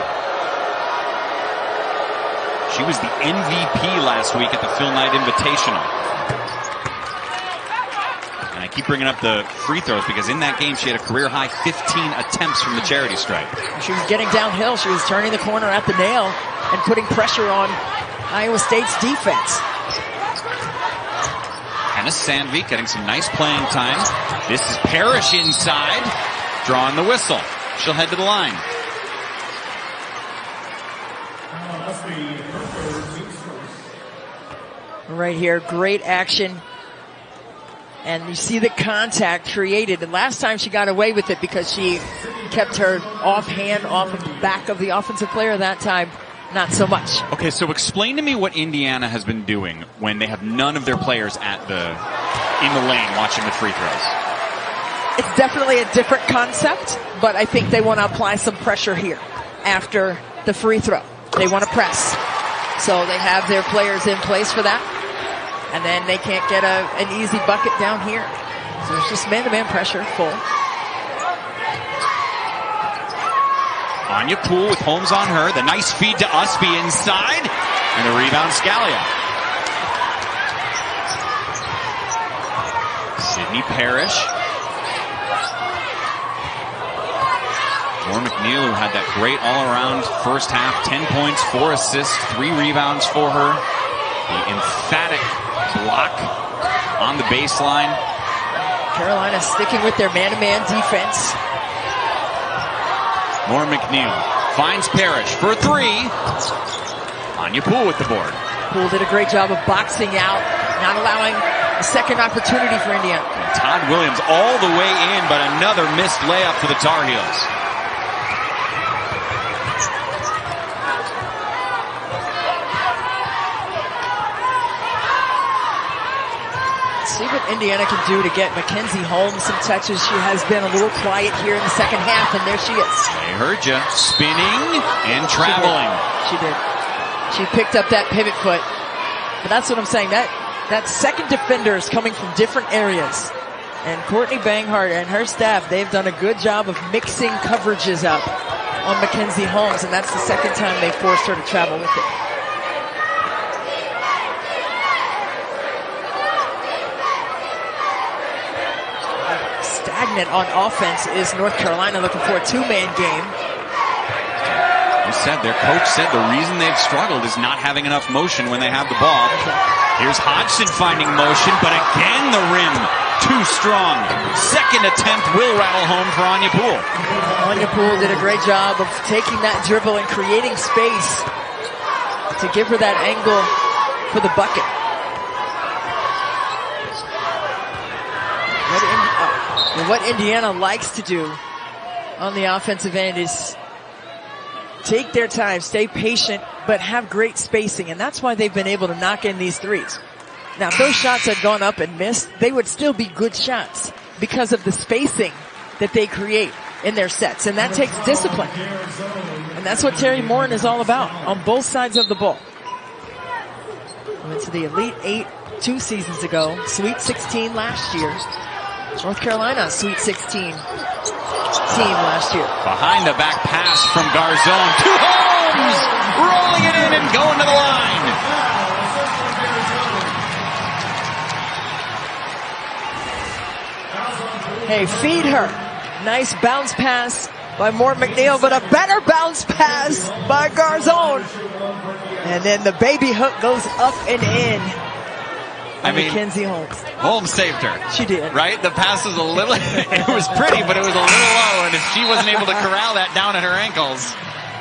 She was the MVP last week at the Phil Knight Invitational. And I keep bringing up the free throws because in that game she had a career-high 15 attempts from the charity stripe. She was getting downhill. She was turning the corner at the nail and putting pressure on Iowa State's defense. Hannah Sandvik getting some nice playing time. This is Parrish inside, drawing the whistle. She'll head to the line. Right here, great action. And you see the contact created. And last time she got away with it because she kept her offhand off of the back of the offensive player. That time, not so much. Okay, so explain to me what Indiana has been doing when they have none of their players in the lane watching the free throws. It's definitely a different concept, but I think they want to apply some pressure here after the free throw. They want to press. So they have their players in place for that. And then they can't get an easy bucket down here. So it's just man-to-man pressure full. Anya Poole with Holmes on her. The nice feed to Usby inside. And the rebound, Scalia. Sydney Parrish. For McNeil, who had that great all-around first half, 10 points, 4 assists, 3 rebounds for her. The emphatic block on the baseline. Carolina sticking with their man-to-man defense. More McNeil finds Parrish for 3. Anya Poole with the board. Poole did a great job of boxing out, not allowing a second opportunity for Indiana. And Todd Williams all the way in, but another missed layup for the Tar Heels. See what Indiana can do to get Mackenzie Holmes some touches. She has been a little quiet here in the second half, and there she is. I heard you. Spinning and traveling. She did. She picked up that pivot foot. But that's what I'm saying. That second defender is coming from different areas. And Courtney Banghart and her staff, they've done a good job of mixing coverages up on Mackenzie Holmes, and that's the second time they forced her to travel with it. Stagnant on offense is North Carolina, looking for a two-man game. Their coach said the reason they've struggled is not having enough motion when they have the ball. Here's Hodgson finding motion, but again the rim too strong. Second attempt will rattle home for Anya Poole. Anya Poole did a great job of taking that dribble and creating space to give her that angle for the bucket. What Indiana likes to do on the offensive end is take their time, stay patient, but have great spacing, and that's why they've been able to knock in these threes. Now, if those shots had gone up and missed, they would still be good shots because of the spacing that they create in their sets, and that takes discipline. And that's what Terry Morin is all about on both sides of the ball. Went to the Elite 8 2 seasons ago, Sweet 16 last year. North Carolina, Sweet 16 team last year. Behind the back pass from Garzon to Holmes, rolling it in and going to the line. Hey, feed her. Nice bounce pass by Moore McNeil, but a better bounce pass by Garzon. And then the baby hook goes up and in. Mackenzie Holmes. Holmes saved her. She did. Right? The pass was a little, it was pretty, but it was a little low, and if she wasn't able to corral that down at her ankles.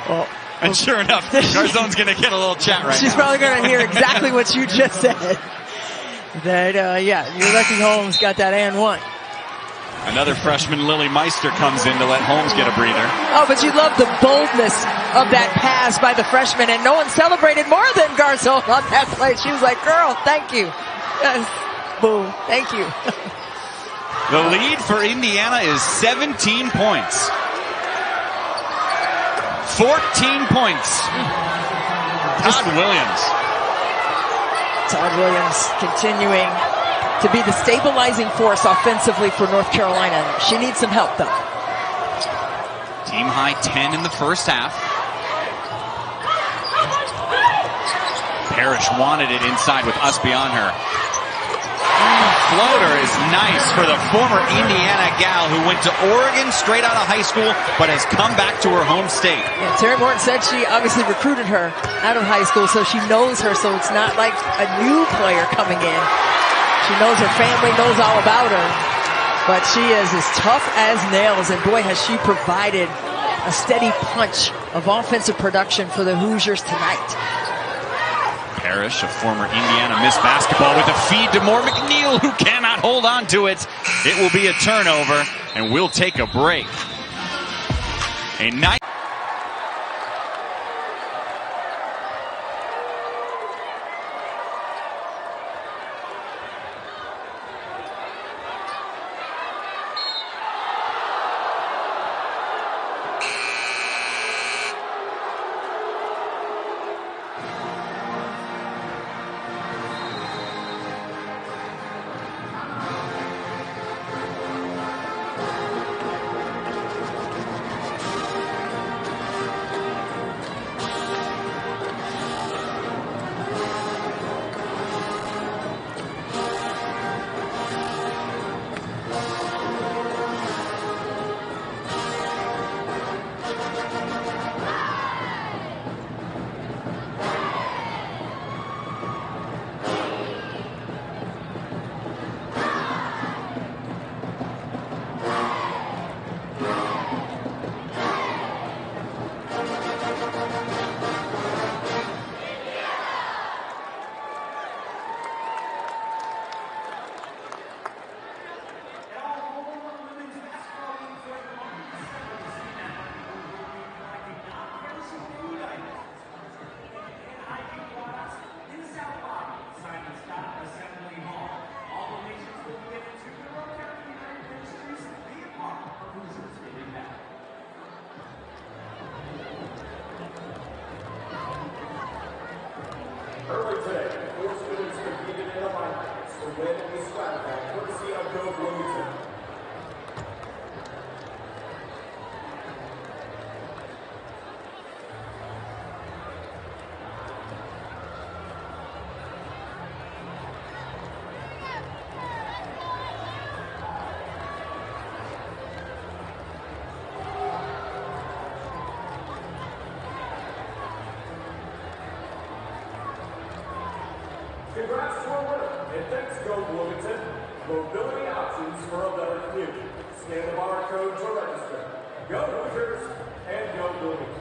Well, and sure enough, Garzon's going to get a little chat right She's now. probably going to hear exactly what you just said. That, yeah, you're lucky Holmes got that and one. Another freshman, Lily Meister, comes in to let Holmes get a breather. Oh, but you love the boldness of that pass by the freshman, and no one celebrated more than Garzon on that play. She was like, girl, thank you. Yes. Boom. Thank you. The lead for Indiana is 17 points. 14 points. Todd Williams. Todd Williams continuing to be the stabilizing force offensively for North Carolina. She needs some help, though. Team high 10 in the first half. Parrish wanted it inside with Usby on her. Floater is nice for the former Indiana gal who went to Oregon straight out of high school, but has come back to her home state. Yeah, Terry Morton said she obviously recruited her out of high school, so she knows her, so it's not like a new player coming in. She knows her family, knows all about her, but she is as tough as nails, and boy, has she provided a steady punch of offensive production for the Hoosiers tonight. Parrish, a former Indiana Miss Basketball, with a feed to Moore McNeil, who cannot hold on to it. It will be a turnover, and we'll take a break. A nice Congrats to our winner, and thanks Go Bloomington. Mobility options for a better future. Scan the barcode to register. Go Hoosiers and Go Bloomington.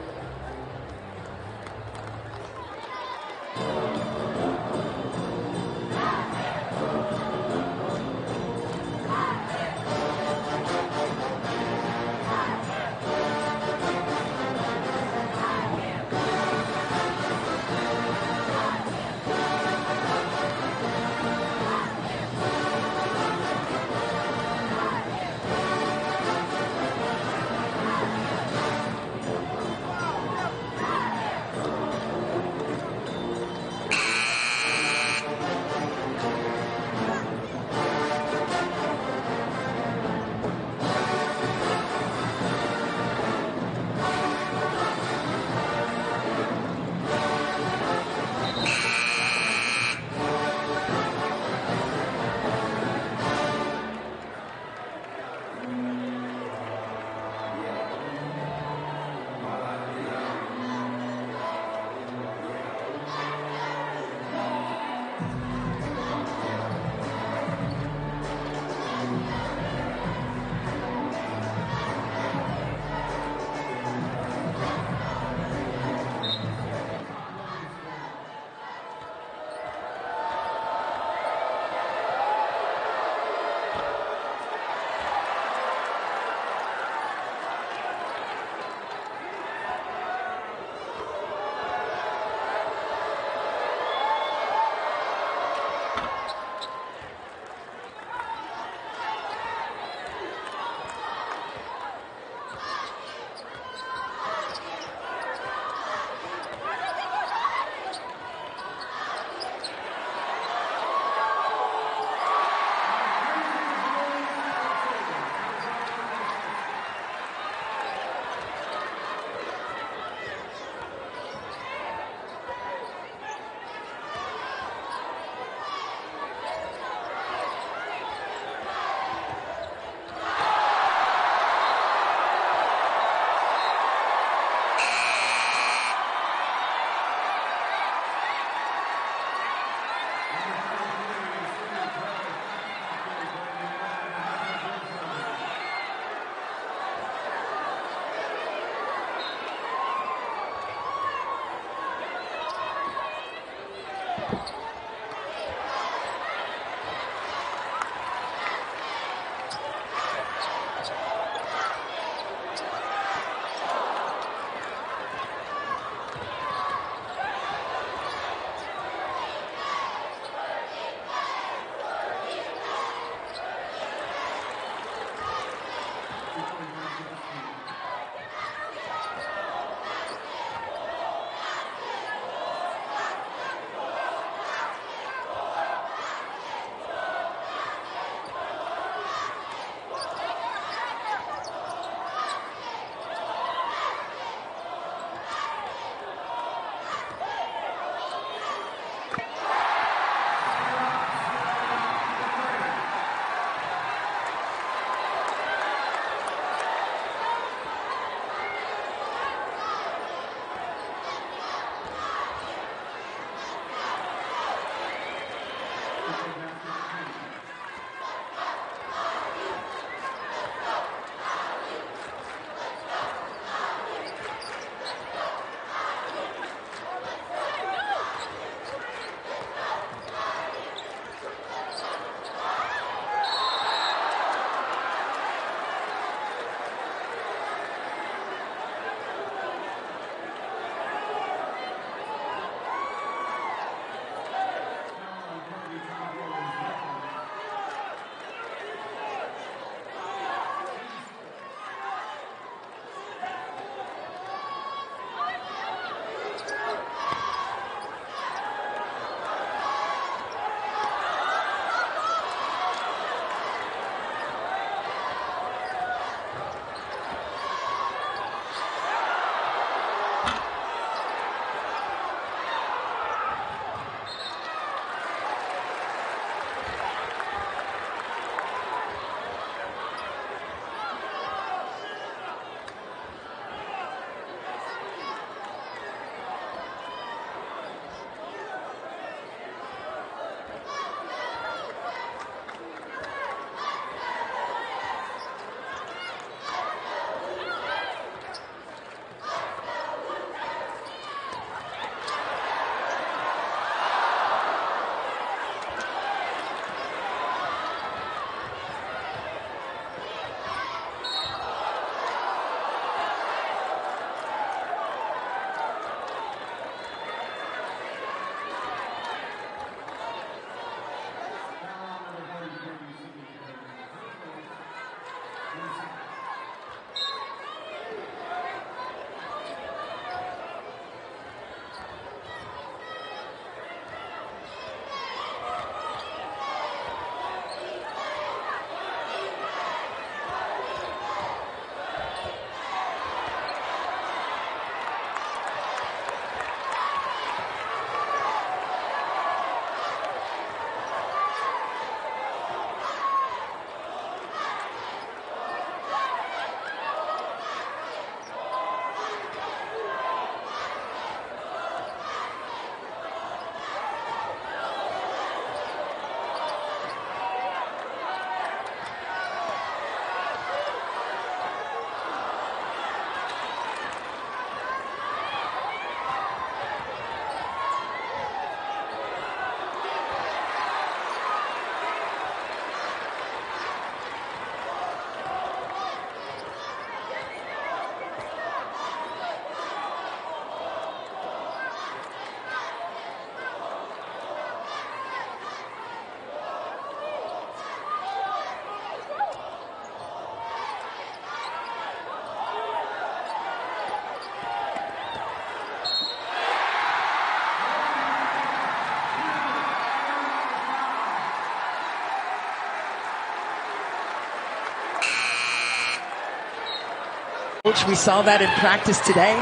coach. We saw that in practice today,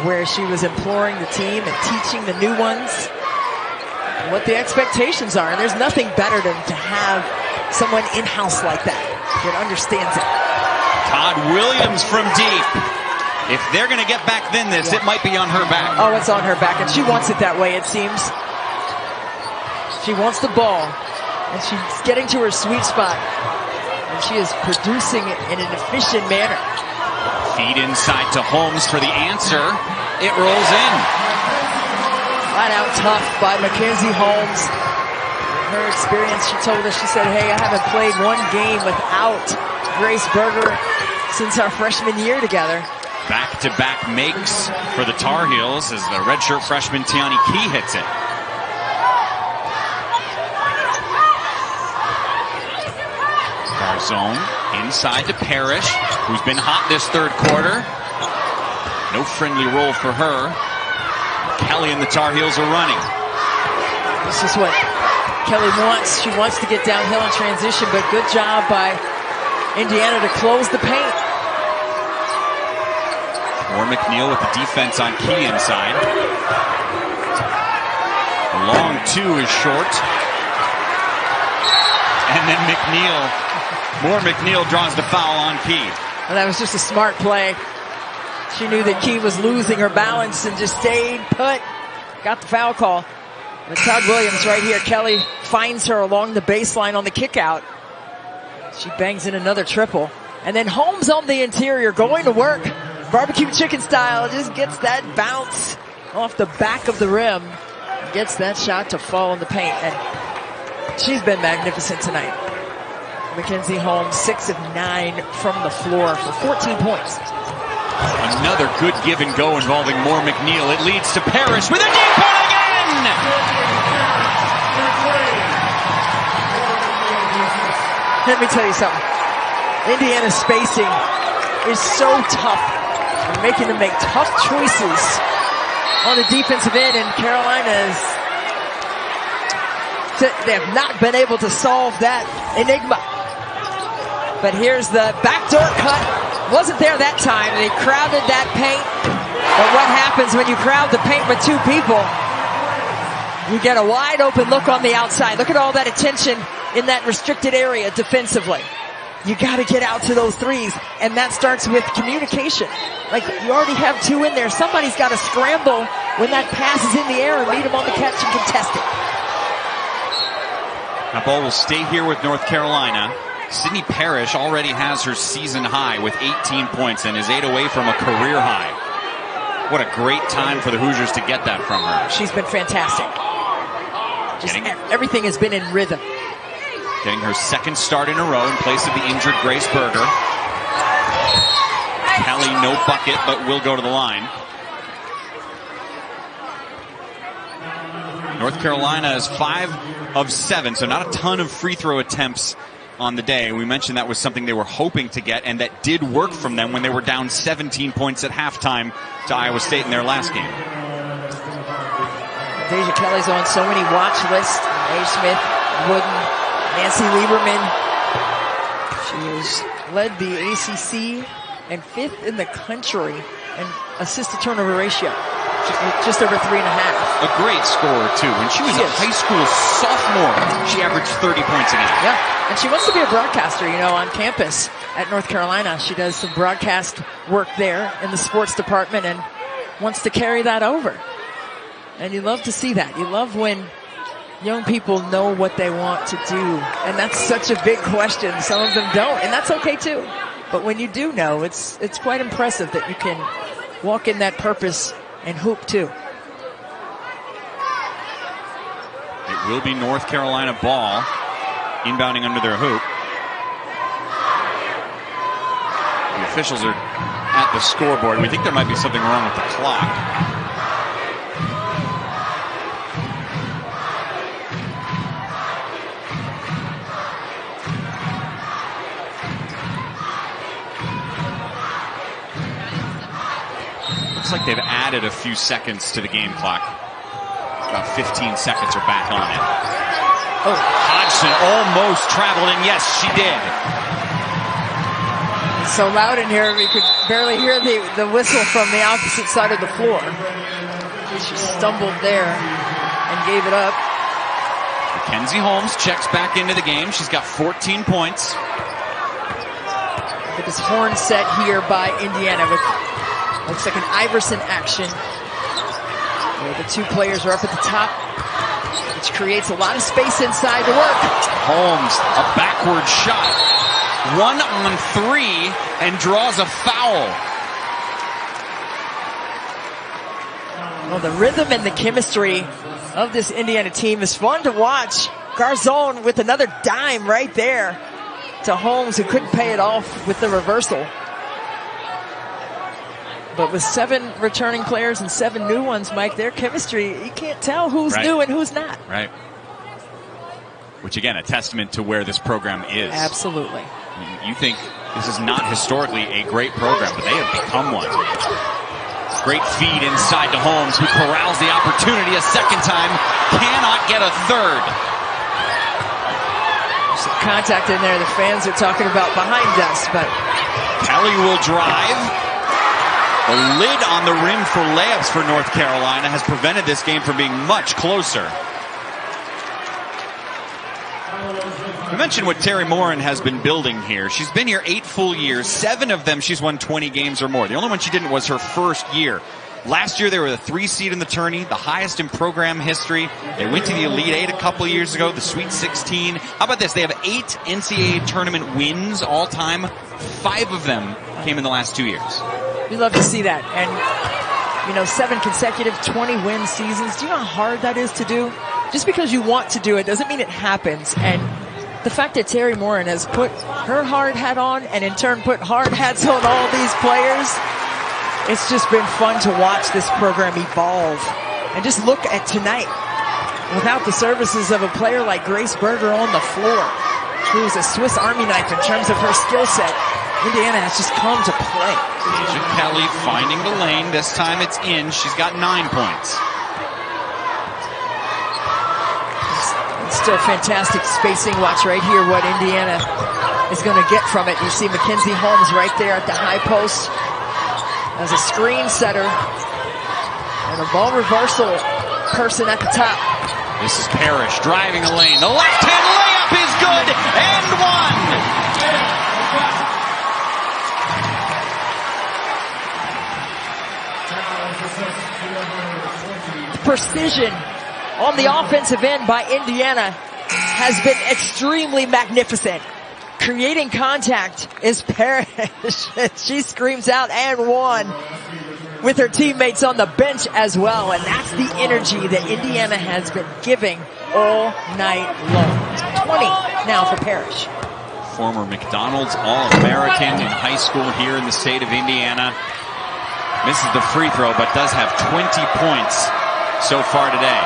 where she was imploring the team and teaching the new ones what the expectations are. And there's nothing better than to have someone in-house like that understands it. Todd Williams from deep. If they're going to get back in this, it might be on her back. Oh, it's on her back, and she wants it that way, it seems. She wants the ball, and she's getting to her sweet spot. And she is producing it in an efficient manner. Feed inside to Holmes for the answer. It rolls in. Flat out tough by Mackenzie Holmes. Her experience, she told us, she said, hey, I haven't played one game without Grace Berger since our freshman year together. Back-to-back makes for the Tar Heels as the redshirt freshman Tiani Key hits it. Zone inside to Parrish, who's been hot this third quarter. No friendly role for her. Kelly and the Tar Heels are running. This is what Kelly wants. She wants to get downhill in transition, but good job by Indiana to close the paint. More McNeil with the defense on Key inside. The long two is short. And then More McNeil draws the foul on Key. Well, that was just a smart play. She knew that Key was losing her balance and just stayed put. Got the foul call. But Todd Williams right here. Kelly finds her along the baseline on the kick out. She bangs in another triple. And then Holmes on the interior going to work. Barbecue chicken style. Just gets that bounce off the back of the rim. Gets that shot to fall in the paint. And she's been magnificent tonight. Mackenzie Holmes, 6 of 9 from the floor for 14 points. Another good give and go involving More McNeil. It leads to Parrish with a deep one again! Let me tell you something. Indiana's spacing is so tough. They're making them make tough choices on the defensive end, and Carolina's they have not been able to solve that enigma. But here's the backdoor cut. Wasn't there that time. They crowded that paint. But what happens when you crowd the paint with two people? You get a wide open look on the outside. Look at all that attention in that restricted area defensively. You got to get out to those threes, and that starts with communication. Like, you already have two in there. Somebody's got to scramble when that pass is in the air and meet him on the catch and contest it. That ball will stay here with North Carolina. Sydney Parrish already has her season high with 18 points and is 8 away from a career high. What a great time for the Hoosiers to get that from her. She's been fantastic. Just everything has been in rhythm. Getting her second start in a row in place of the injured Grace Berger. Kelly, no bucket, but will go to the line. North Carolina is 5 of 7, so not a ton of free throw attempts on the day. We mentioned that was something they were hoping to get, and that did work from them when they were down 17 points at halftime to Iowa State in their last game. Deja Kelly's on so many watch lists. A. Smith, Wooden, Nancy Lieberman. She has led the ACC and 5th in the country in assist-to-turnover ratio. Just over 3.5. A great scorer, too. When she was a high school sophomore, she averaged 30 points a game. Yeah, and she wants to be a broadcaster, you know, on campus at North Carolina. She does some broadcast work there in the sports department and wants to carry that over. And you love to see that. You love when young people know what they want to do. And that's such a big question. Some of them don't, and that's okay, too. But when you do know, it's quite impressive that you can walk in that purpose and hoop too. It will be North Carolina ball, inbounding under their hoop. The officials are at the scoreboard. We think there might be something wrong with the clock. Like they've added a few seconds to the game clock. About 15 seconds are back on it. Oh, Hodgson almost traveled in. Yes, she did. It's so loud in here, we could barely hear the whistle from the opposite side of the floor. She stumbled there and gave it up. Mackenzie Holmes checks back into the game. She's got 14 points. Look at this horn set here by Indiana with, looks like an Iverson action, where the two players are up at the top, which creates a lot of space inside to work. Holmes, a backward shot. 1-on-3 and draws a foul. Well, the rhythm and the chemistry of this Indiana team is fun to watch. Garzon with another dime right there to Holmes, who couldn't pay it off with the reversal. But with 7 returning players and 7 new ones, Mike, their chemistry, you can't tell who's new and who's not. Right. Which, again, a testament to where this program is. Absolutely. You think this is not historically a great program, but they have become one. Great feed inside to Holmes, who corrals the opportunity a second time, cannot get a third. Some contact in there the fans are talking about behind us, but Kelly will drive. The lid on the rim for layups for North Carolina has prevented this game from being much closer. We mentioned what Teri Moren has been building here. She's been here 8 full years. 7 of them she's won 20 games or more. The only one she didn't was her first year. Last year they were the 3 seed in the tourney, the highest in program history. They went to the Elite 8 a couple of years ago, the Sweet 16. How about this? They have 8 NCAA tournament wins all time. 5 of them came in the last 2 years. We love to see that. And, you know, 7 consecutive 20-win seasons. Do you know how hard that is to do? Just because you want to do it doesn't mean it happens. And the fact that Teri Moren has put her hard hat on and in turn put hard hats on all these players, it's just been fun to watch this program evolve. And just look at tonight. Without the services of a player like Grace Berger on the floor, who is a Swiss Army knife in terms of her skill set, Indiana has just come to play. Deja Kelly finding the lane. This time it's in. She's got 9 points. Still fantastic spacing. Watch right here what Indiana is going to get from it. You see Mackenzie Holmes right there at the high post as a screen setter and a ball reversal person at the top. This is Parrish driving the lane. The left-hand layup is good and one. Precision on the offensive end by Indiana has been extremely magnificent. Creating contact is Parrish. She screams out and one with her teammates on the bench as well. And that's the energy that Indiana has been giving all night long. 20 now for Parrish. Former McDonald's All-American in high school here in the state of Indiana. Misses the free throw, but does have 20 points so far today.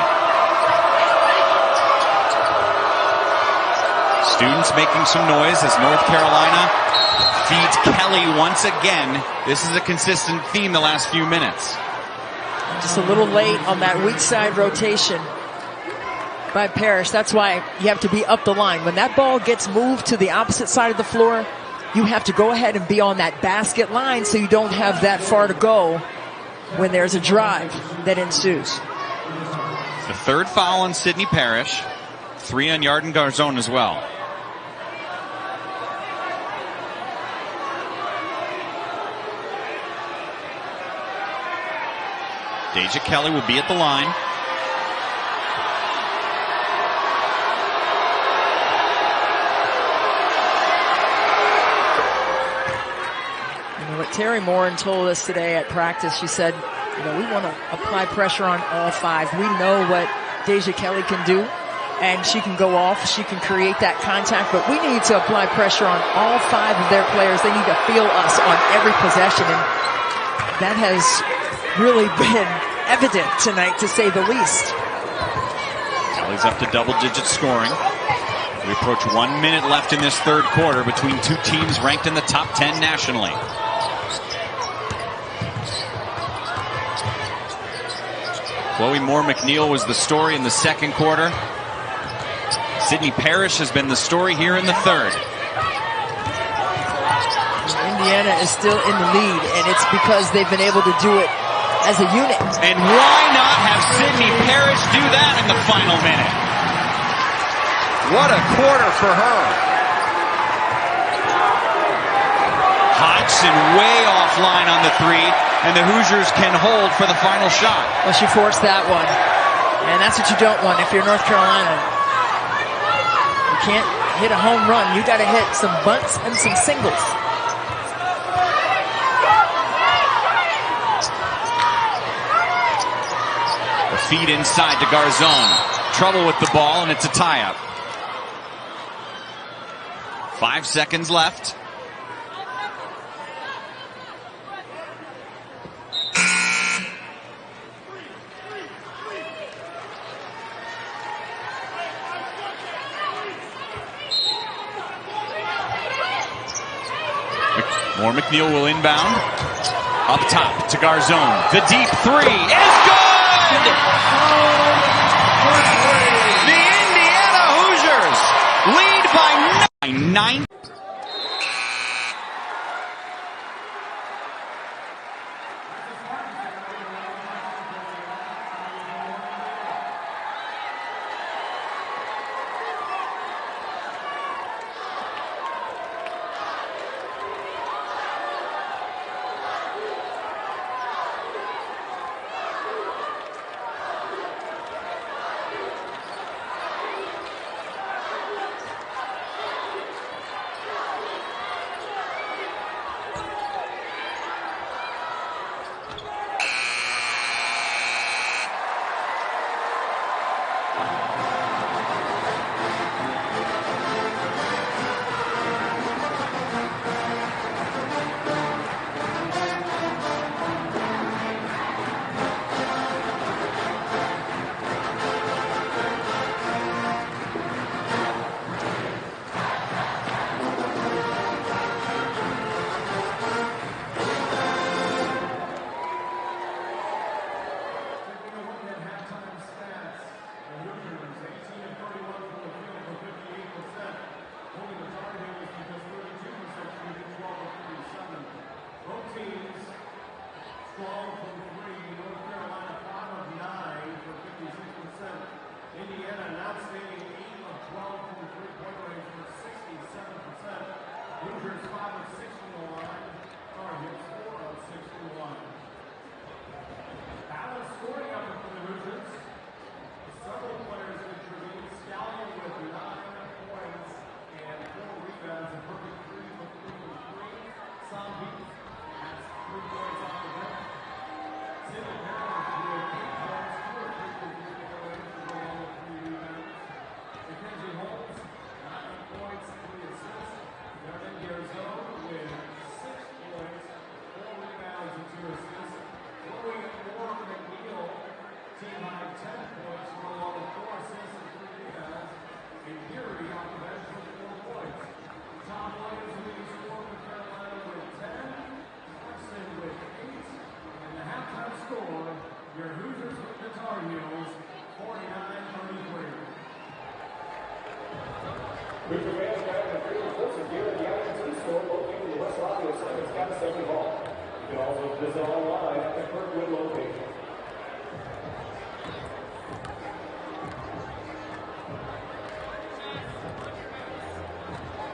Students making some noise as North Carolina feeds Kelly once again. This is a consistent theme the last few minutes. Just a little late on that weak side rotation by Parrish. That's why you have to be up the line. When that ball gets moved to the opposite side of the floor, you have to go ahead and be on that basket line so you don't have that far to go when there's a drive that ensues. The 3rd foul on Sydney Parrish. 3 on Yarden Garzon as well. Deja Kelly will be at the line. You know what Teri Moren told us today at practice, she said, you know, we want to apply pressure on all 5. We know what Deja Kelly can do, and she can go off, she can create that contact, but we need to apply pressure on all 5 of their players. They need to feel us on every possession, and that has really been evident tonight, to say the least. Kelly's up to double-digit scoring. We approach 1 minute left in this 3rd quarter between 2 teams ranked in the top 10 nationally. Chloe Moore McNeil was the story in the 2nd quarter. Sydney Parrish has been the story here in the 3rd. Indiana is still in the lead, and it's because they've been able to do it as a unit. And why not have Sydney Parrish do that in the final minute? What a quarter for her. Hodgson way offline on the three, and the Hoosiers can hold for the final shot. Well, she forced that one, and that's what you don't want if you're North Carolina. You can't hit a home run. You got to hit some bunts and some singles. The feed inside to Garzon. Trouble with the ball, and it's a tie-up. 5 seconds left. More McNeil will inbound. Up top to Garzon. The deep three is good! The Indiana Hoosiers lead by 9. With your fans gathered in frequent places here at the IMT store located in the West Lafayette Simmons Center Hall. You can also visit online at the Kirkwood location.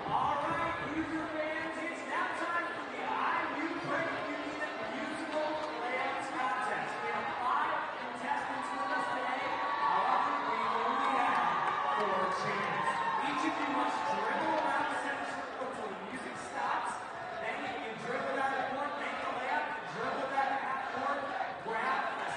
All right, Hoosier fans, it's now time for the IU Credit Union Musical Layouts Contest. We have 5 contestants with us today. However, we only have 4 chants. Each of you must dribble around the center circle until the music stops. Then you can dribble down the court, make the layup, dribble that half court, grab a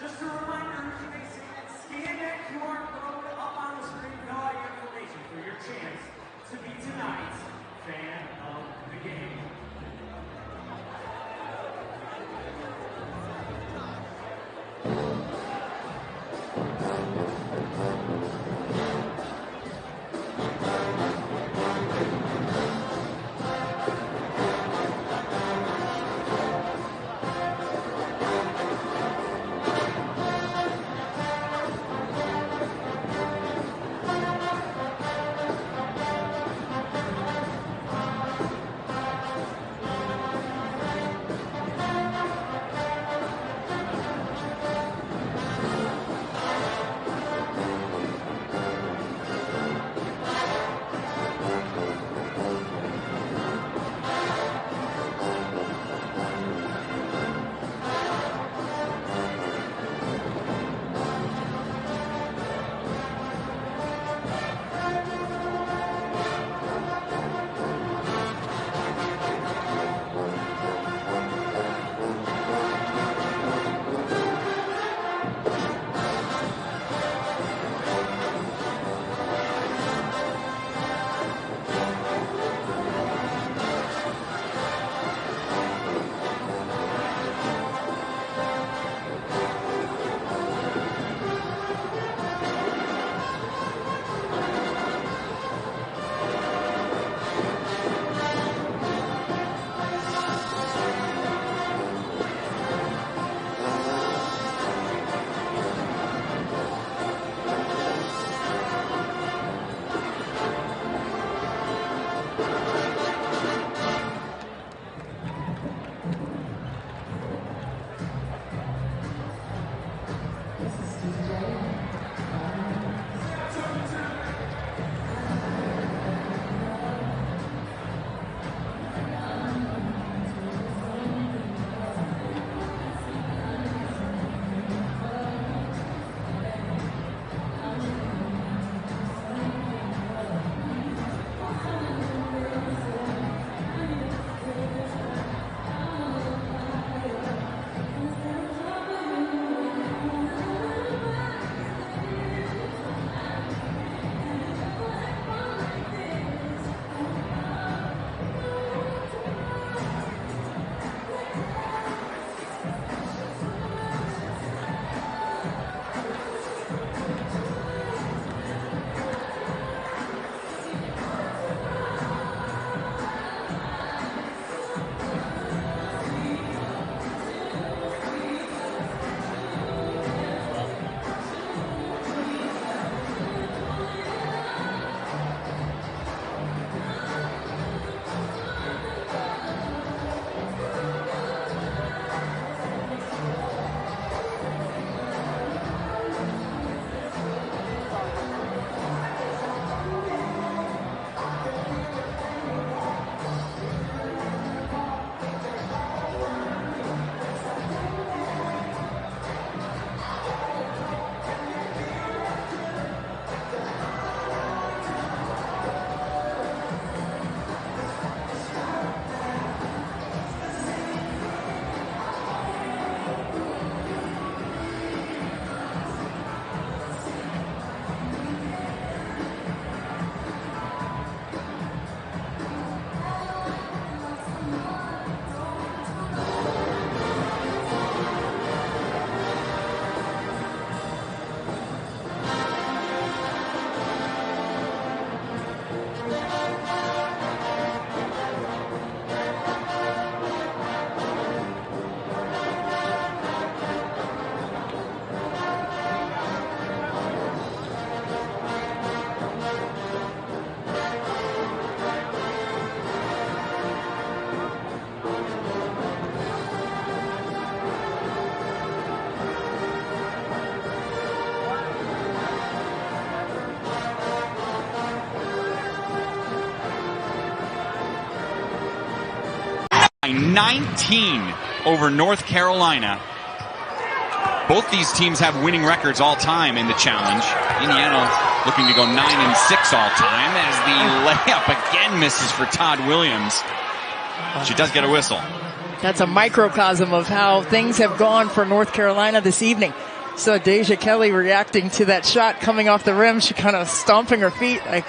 Just a reminder, you may scan that QR code up on the screen, fill out your information for your chance to be tonight's fan of the game. 19 over North Carolina. Both these teams have winning records all time in the challenge. Indiana looking to go 9-6 all time as the layup again misses for Todd Williams. She does get a whistle. That's a microcosm of how things have gone for North Carolina this evening. So Deja Kelly reacting to that shot coming off the rim. She kind of stomping her feet like,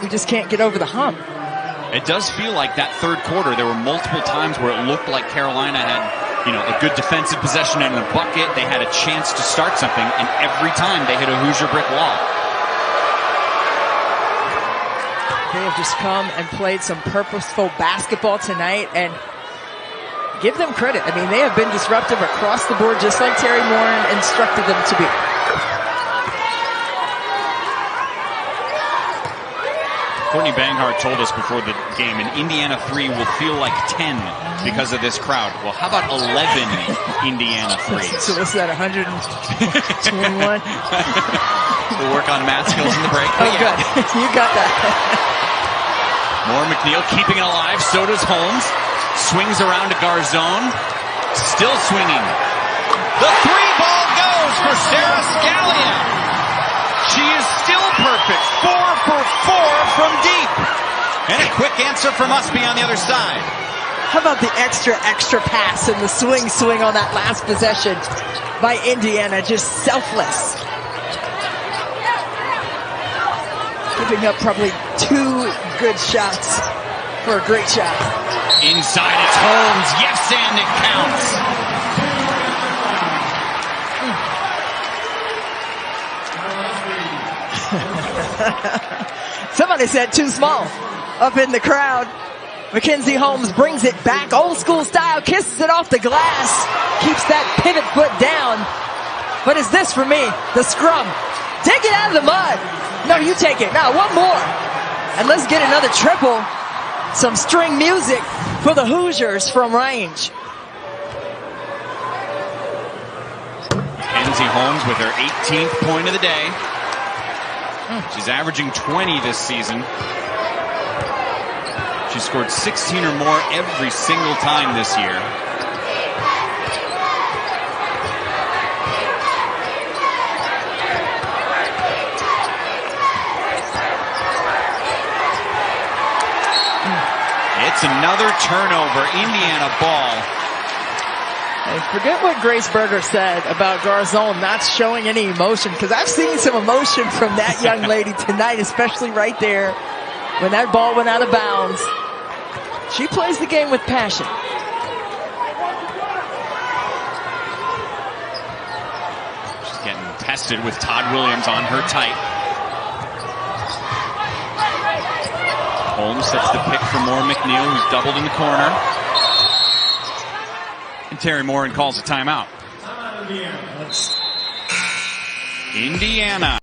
we just can't get over the hump. It does feel like that third quarter, there were multiple times where it looked like Carolina had, a good defensive possession and a bucket. They had a chance to start something, and every time they hit a Hoosier brick wall. They have just come and played some purposeful basketball tonight, and give them credit. I mean, they have been disruptive across the board, just like Terry Morin instructed them to be. Courtney Banghart told us before the game, an Indiana 3 will feel like 10 because of this crowd. Well, how about 11 Indiana 3s? So what's that, 121? We'll work on math skills in the break. Oh, good. You got that. More McNeil keeping it alive. So does Holmes. Swings around to Garzone. Still swinging. The three ball goes for Sarah Scalia. She is still perfect. 4 for 4 from deep. And a quick answer from Usby on the other side. How about the extra pass and the swing on that last possession by Indiana? Just selfless. Giving up probably 2 good shots for a great shot. Inside it's Holmes. Yes, and it counts. Somebody said too small up in the crowd. Mackenzie Holmes brings it back, old school style, kisses it off the glass, keeps that pivot foot down. But is this for me? The scrum. Take it out of the mud. No, you take it. Now, one more. And let's get another triple. Some string music for the Hoosiers from range. Mackenzie Holmes with her 18th point of the day. She's averaging 20 this season. She scored 16 or more every single time this year. It's another turnover. Indiana ball. And forget what Grace Berger said about Garzone not showing any emotion, because I've seen some emotion from that young lady tonight, especially right there when that ball went out of bounds. She plays the game with passion. She's getting tested with Todd Williams on her tight. Holmes sets the pick for Moore McNeil, who's doubled in the corner. And Terry Morin calls a timeout. Indiana.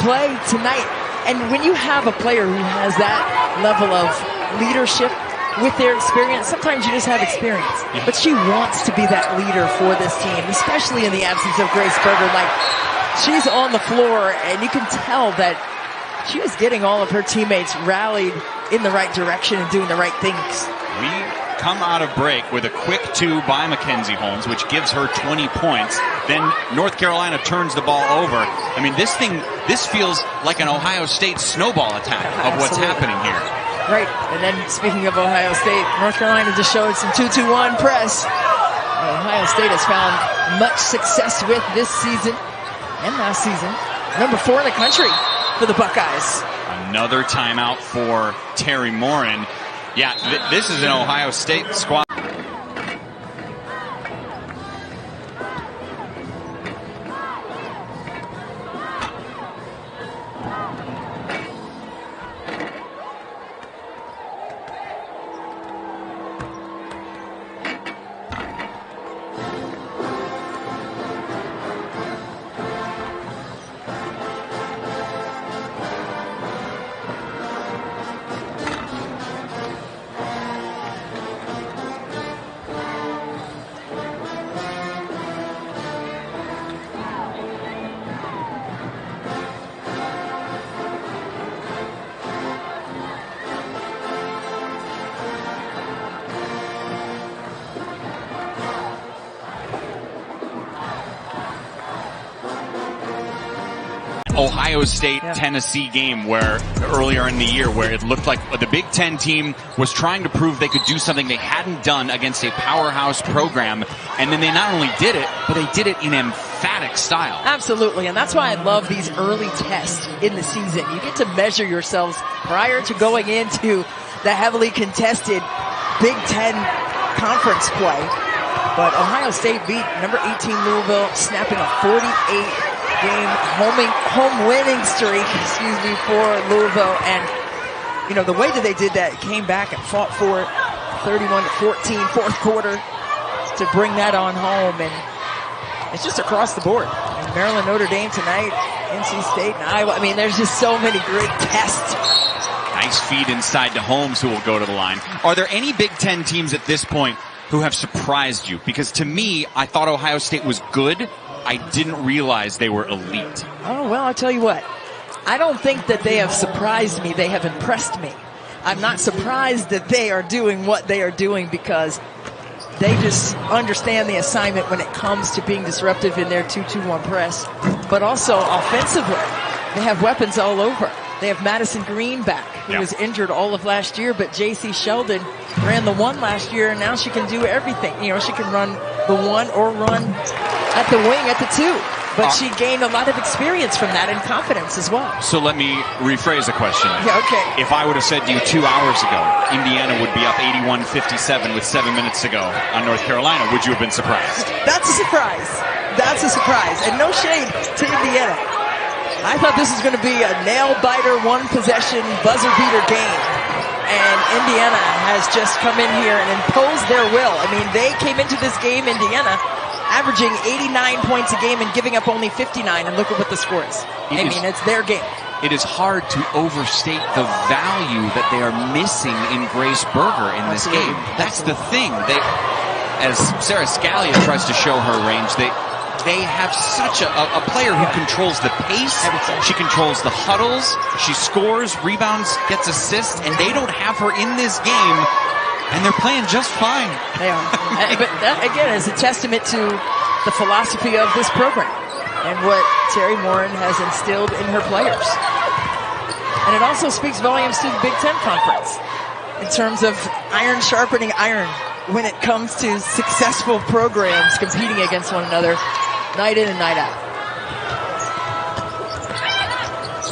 play tonight. And when you have a player who has that level of leadership with their experience, sometimes you just have experience. Yeah. But she wants to be that leader for this team, especially in the absence of Grace Berger. Like, she's on the floor, and you can tell that she is getting all of her teammates rallied in the right direction and doing the right things. We come out of break with a quick 2 by Mackenzie Holmes, which gives her 20 points. Then North Carolina turns the ball over. I mean, this feels like an Ohio State snowball attack of what's happening here. Right. And then speaking of Ohio State, North Carolina just showed some 2-2-1 press. Ohio State has found much success with this season and last season. Number 4 in the country for the Buckeyes. Another timeout for Terry Morin. Yeah, this is an Ohio State squad. Ohio State Tennessee game where earlier in the year where it looked like the Big Ten team was trying to prove they could do something they hadn't done against a powerhouse program, and then they not only did it, but they did it in emphatic style. Absolutely, and that's why I love these early tests in the season. You get to measure yourselves prior to going into the heavily contested Big Ten conference play. But Ohio State beat number 18 Louisville, snapping a 48-game home winning streak, for Louisville. And, you know, the way that they did that, came back and fought for it, 31-14, fourth quarter, to bring that on home. And it's just across the board. And Maryland, Notre Dame tonight, NC State, and Iowa. I mean, there's just so many great tests. Nice feed inside to Holmes, who will go to the line. Are there any Big Ten teams at this point who have surprised you? Because to me, I thought Ohio State was good. I didn't realize they were elite. Oh, well, I'll tell you what. I don't think that they have surprised me. They have impressed me. I'm not surprised that they are doing what they are doing because they just understand the assignment when it comes to being disruptive in their 2-2-1 press. But also offensively, they have weapons all over. They have Madison Green back, who was injured all of last year, but J.C. Sheldon ran the 1 last year, and now she can do everything. You know, she can run the 1 or run at the wing at the 2. But she gained a lot of experience from that and confidence as well. So let me rephrase the question. Yeah, okay. If I would have said to you 2 hours ago, Indiana would be up 81-57 with 7 minutes to go on North Carolina, would you have been surprised? That's a surprise. That's a surprise. And no shade to Indiana. I thought this was going to be a nail-biter, one-possession, buzzer-beater game. And Indiana has just come in here and imposed their will. I mean, they came into this game, Indiana, averaging 89 points a game and giving up only 59, and look at what the score is. It's their game. It is hard to overstate the value that they are missing in Grace Berger in this game. That's the thing. As Sarah Scalia tries to show her range, they have such a player who controls the pace. She controls the huddles. She scores, rebounds, gets assists, and they don't have her in this game. And they're playing just fine. They are. But that, again, is a testament to the philosophy of this program and what Terry Morin has instilled in her players. And it also speaks volumes to the Big Ten Conference in terms of iron sharpening iron when it comes to successful programs competing against one another night in and night out.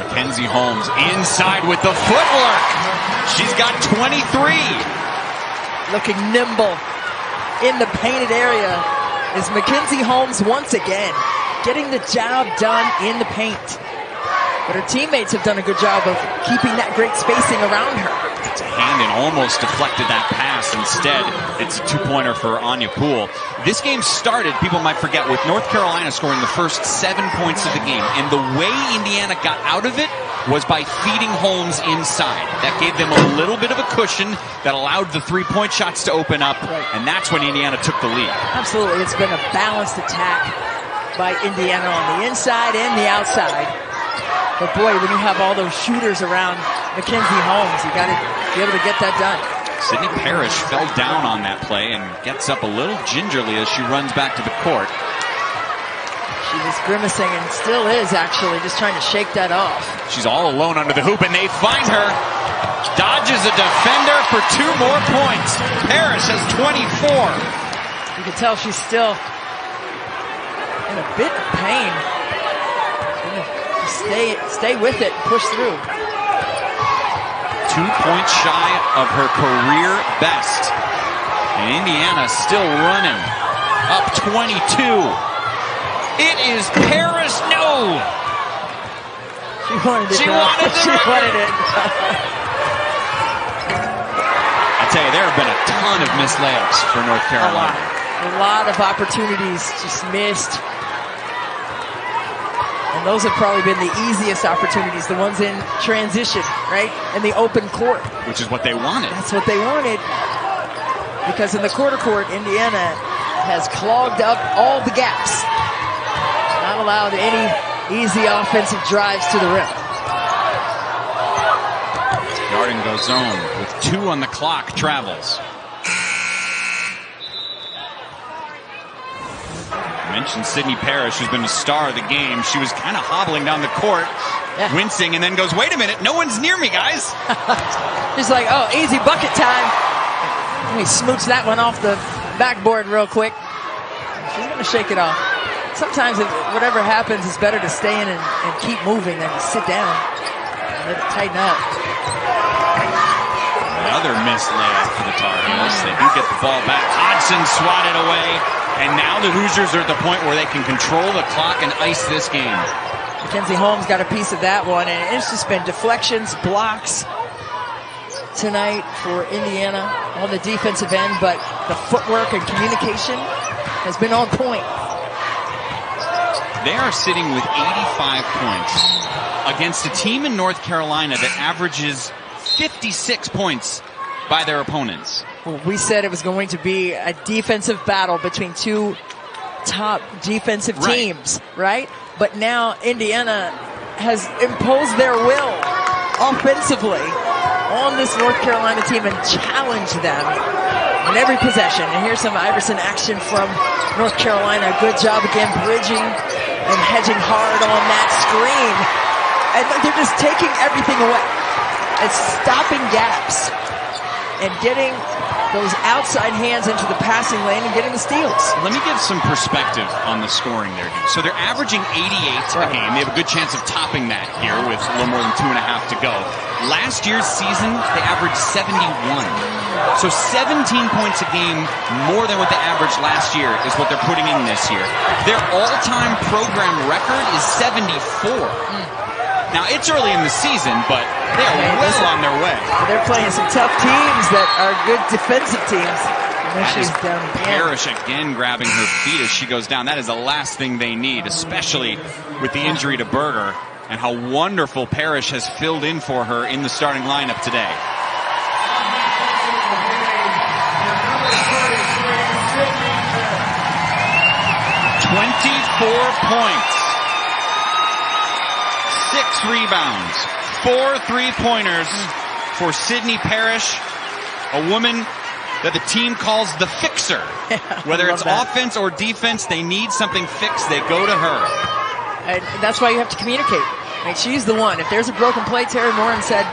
Mackenzie Holmes inside with the footwork. She's got 23. Looking nimble in the painted area is Mackenzie Holmes once again, getting the job done in the paint. but her teammates have done a good job of keeping that great spacing around her. Handon almost deflected that pass. Instead, it's a two-pointer for Anya Poole. This game started, people might forget, with North Carolina scoring the first 7 points of the game. And the way Indiana got out of it was by feeding Holmes inside. That gave them a little bit of a cushion that allowed the three-point shots to open up. Right. And that's when Indiana took the lead. Absolutely. It's been a balanced attack by Indiana on the inside and the outside. But boy, when you have all those shooters around Mackenzie Holmes, you got to be able to get that done. Sydney Parrish fell down on that play and gets up a little gingerly as she runs back to the court. She was grimacing and still is actually just trying to shake that off. She's all alone under the hoop and they find her. Dodges a defender for 2 more points. Parrish has 24. You can tell she's still in a bit of pain. Stay with it, push through. 2 points shy of her career best. And Indiana still running. Up 22. It is Parrish. No! She wanted it. She wanted it. She wanted it. I tell you, there have been a ton of missed layups for North Carolina. A lot of opportunities just missed. And those have probably been the easiest opportunities, the ones in transition, right? In the open court. Which is what they wanted. That's what they wanted. Because in the quarter court, Indiana has clogged up all the gaps. Not allowed any easy offensive drives to the rim. Yarden goes zone with 2 on the clock, travels. I mentioned Sydney Parrish, who's been the star of the game. She was kind of hobbling down the court, wincing, and then goes, wait a minute, no one's near me, guys. Just like, oh, easy bucket time. Let me smooch that one off the backboard real quick. She's going to shake it off. Sometimes whatever happens, it's better to stay in and keep moving than to sit down and let it tighten up. Another missed layup for the Tar Heels. They do get the ball back. Hodgson swatted away. And now the Hoosiers are at the point where they can control the clock and ice this game. Mackenzie Holmes got a piece of that one, and it's just been deflections, blocks tonight for Indiana on the defensive end, but the footwork and communication has been on point. They are sitting with 85 points against a team in North Carolina that averages 56 points by their opponents. Well, we said it was going to be a defensive battle between 2 top defensive teams, right? But now Indiana has imposed their will offensively on this North Carolina team and challenged them in every possession. And here's some Iverson action from North Carolina. Good job again bridging and hedging hard on that screen. And they're just taking everything away. It's stopping gaps and getting those outside hands into the passing lane and getting the steals. Let me give some perspective on the scoring there, dude. So they're averaging 88 a game. They have a good chance of topping that here with a little more than 2.5 to go. Last year's season, they averaged 71. So 17 points a game more than what they averaged last year is what they're putting in this year. Their all-time program record is 74. Now, it's early in the season, but they're well on their way. They're playing some tough teams that are good defensive teams. That is Parrish again grabbing her feet as she goes down. That is the last thing they need, especially with the injury to Berger and how wonderful Parrish has filled in for her in the starting lineup today. .24 points. 6 rebounds, 4 3-pointers for Sydney Parrish, a woman that the team calls the fixer. Whether it's offense or defense, they need something fixed, they go to her. And that's why you have to communicate. Like, she's the one. If there's a broken play, Terry Moran said,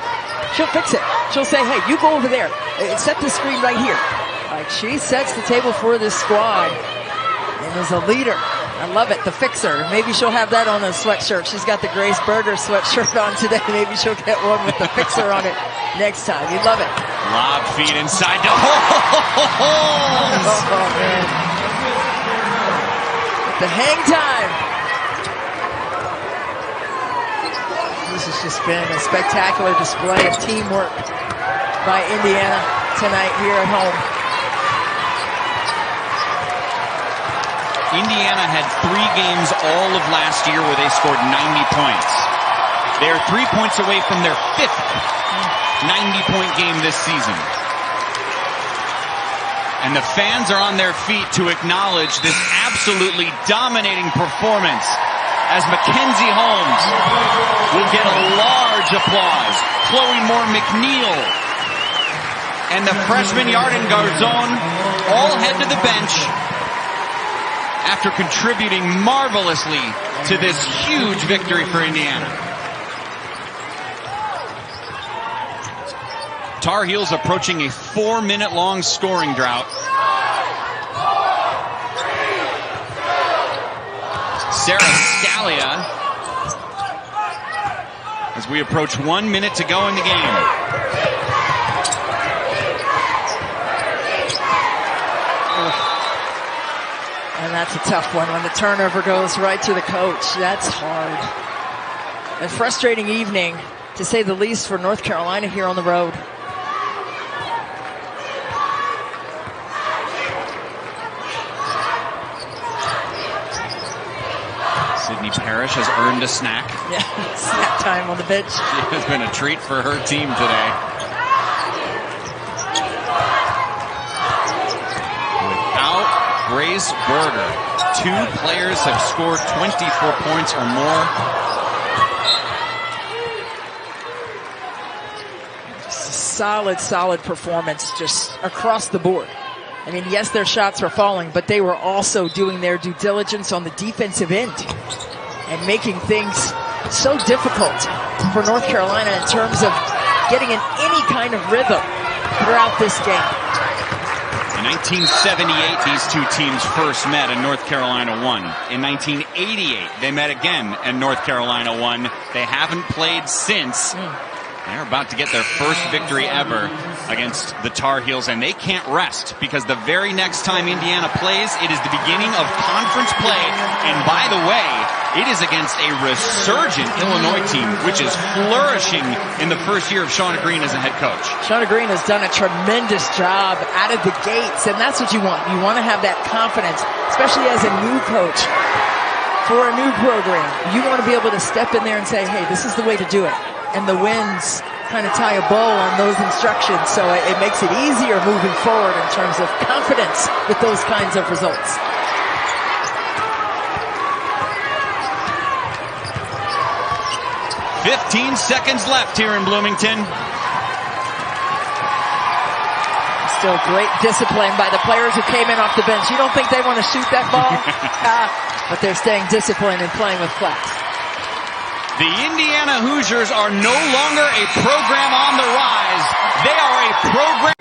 she'll fix it. She'll say, hey, you go over there. Set the screen right here. Like, she sets the table for this squad and is a leader. I love it, the fixer. Maybe she'll have that on a sweatshirt. She's got the Grace Berger sweatshirt on today. Maybe she'll get one with the fixer on it next time. You love it. Lob feed inside to Holmes. Oh, man. The hang time. just been a spectacular display of teamwork by Indiana tonight here at home. Indiana had 3 games all of last year where they scored 90 points. They're 3 points away from their 5th 90-point game this season. And the fans are on their feet to acknowledge this absolutely dominating performance as Mackenzie Holmes will get a large applause. Chloe Moore McNeil and the freshman Yarden Garzon all head to the bench after contributing marvelously to this huge victory for Indiana. Tar Heels approaching a 4-minute-long scoring drought. Sarah Scalia as we approach 1 minute to go in the game. And that's a tough one when the turnover goes right to the coach. That's hard. A frustrating evening, to say the least, for North Carolina here on the road. Sydney Parrish has earned a snack. Yeah, snack time on the bench. It has been a treat for her team today. Without Grace Berger, 2 players have scored 24 points or more. Just a solid performance just across the board. I mean, yes, their shots were falling, but they were also doing their due diligence on the defensive end and making things so difficult for North Carolina in terms of getting in any kind of rhythm throughout this game. In 1978, these 2 teams first met and North Carolina won. In 1988, they met again and North Carolina won. They haven't played since. They're about to get their first victory ever against the Tar Heels, and they can't rest because the very next time Indiana plays, it is the beginning of conference play. And by the way, it is against a resurgent Illinois team, which is flourishing in the first year of Shauna Green as a head coach. Shauna Green has done a tremendous job out of the gates, and that's what you want. You want to have that confidence, especially as a new coach for a new program. You want to be able to step in there and say, hey, this is the way to do it. And the wins kind of tie a bow on those instructions, so it makes it easier moving forward in terms of confidence with those kinds of results. "15 seconds left here in Bloomington. Still great discipline by the players who came in off the bench. You don't think they want to shoot that ball? But they're staying disciplined and playing with class. The Indiana Hoosiers are no longer a program on the rise. They are a program.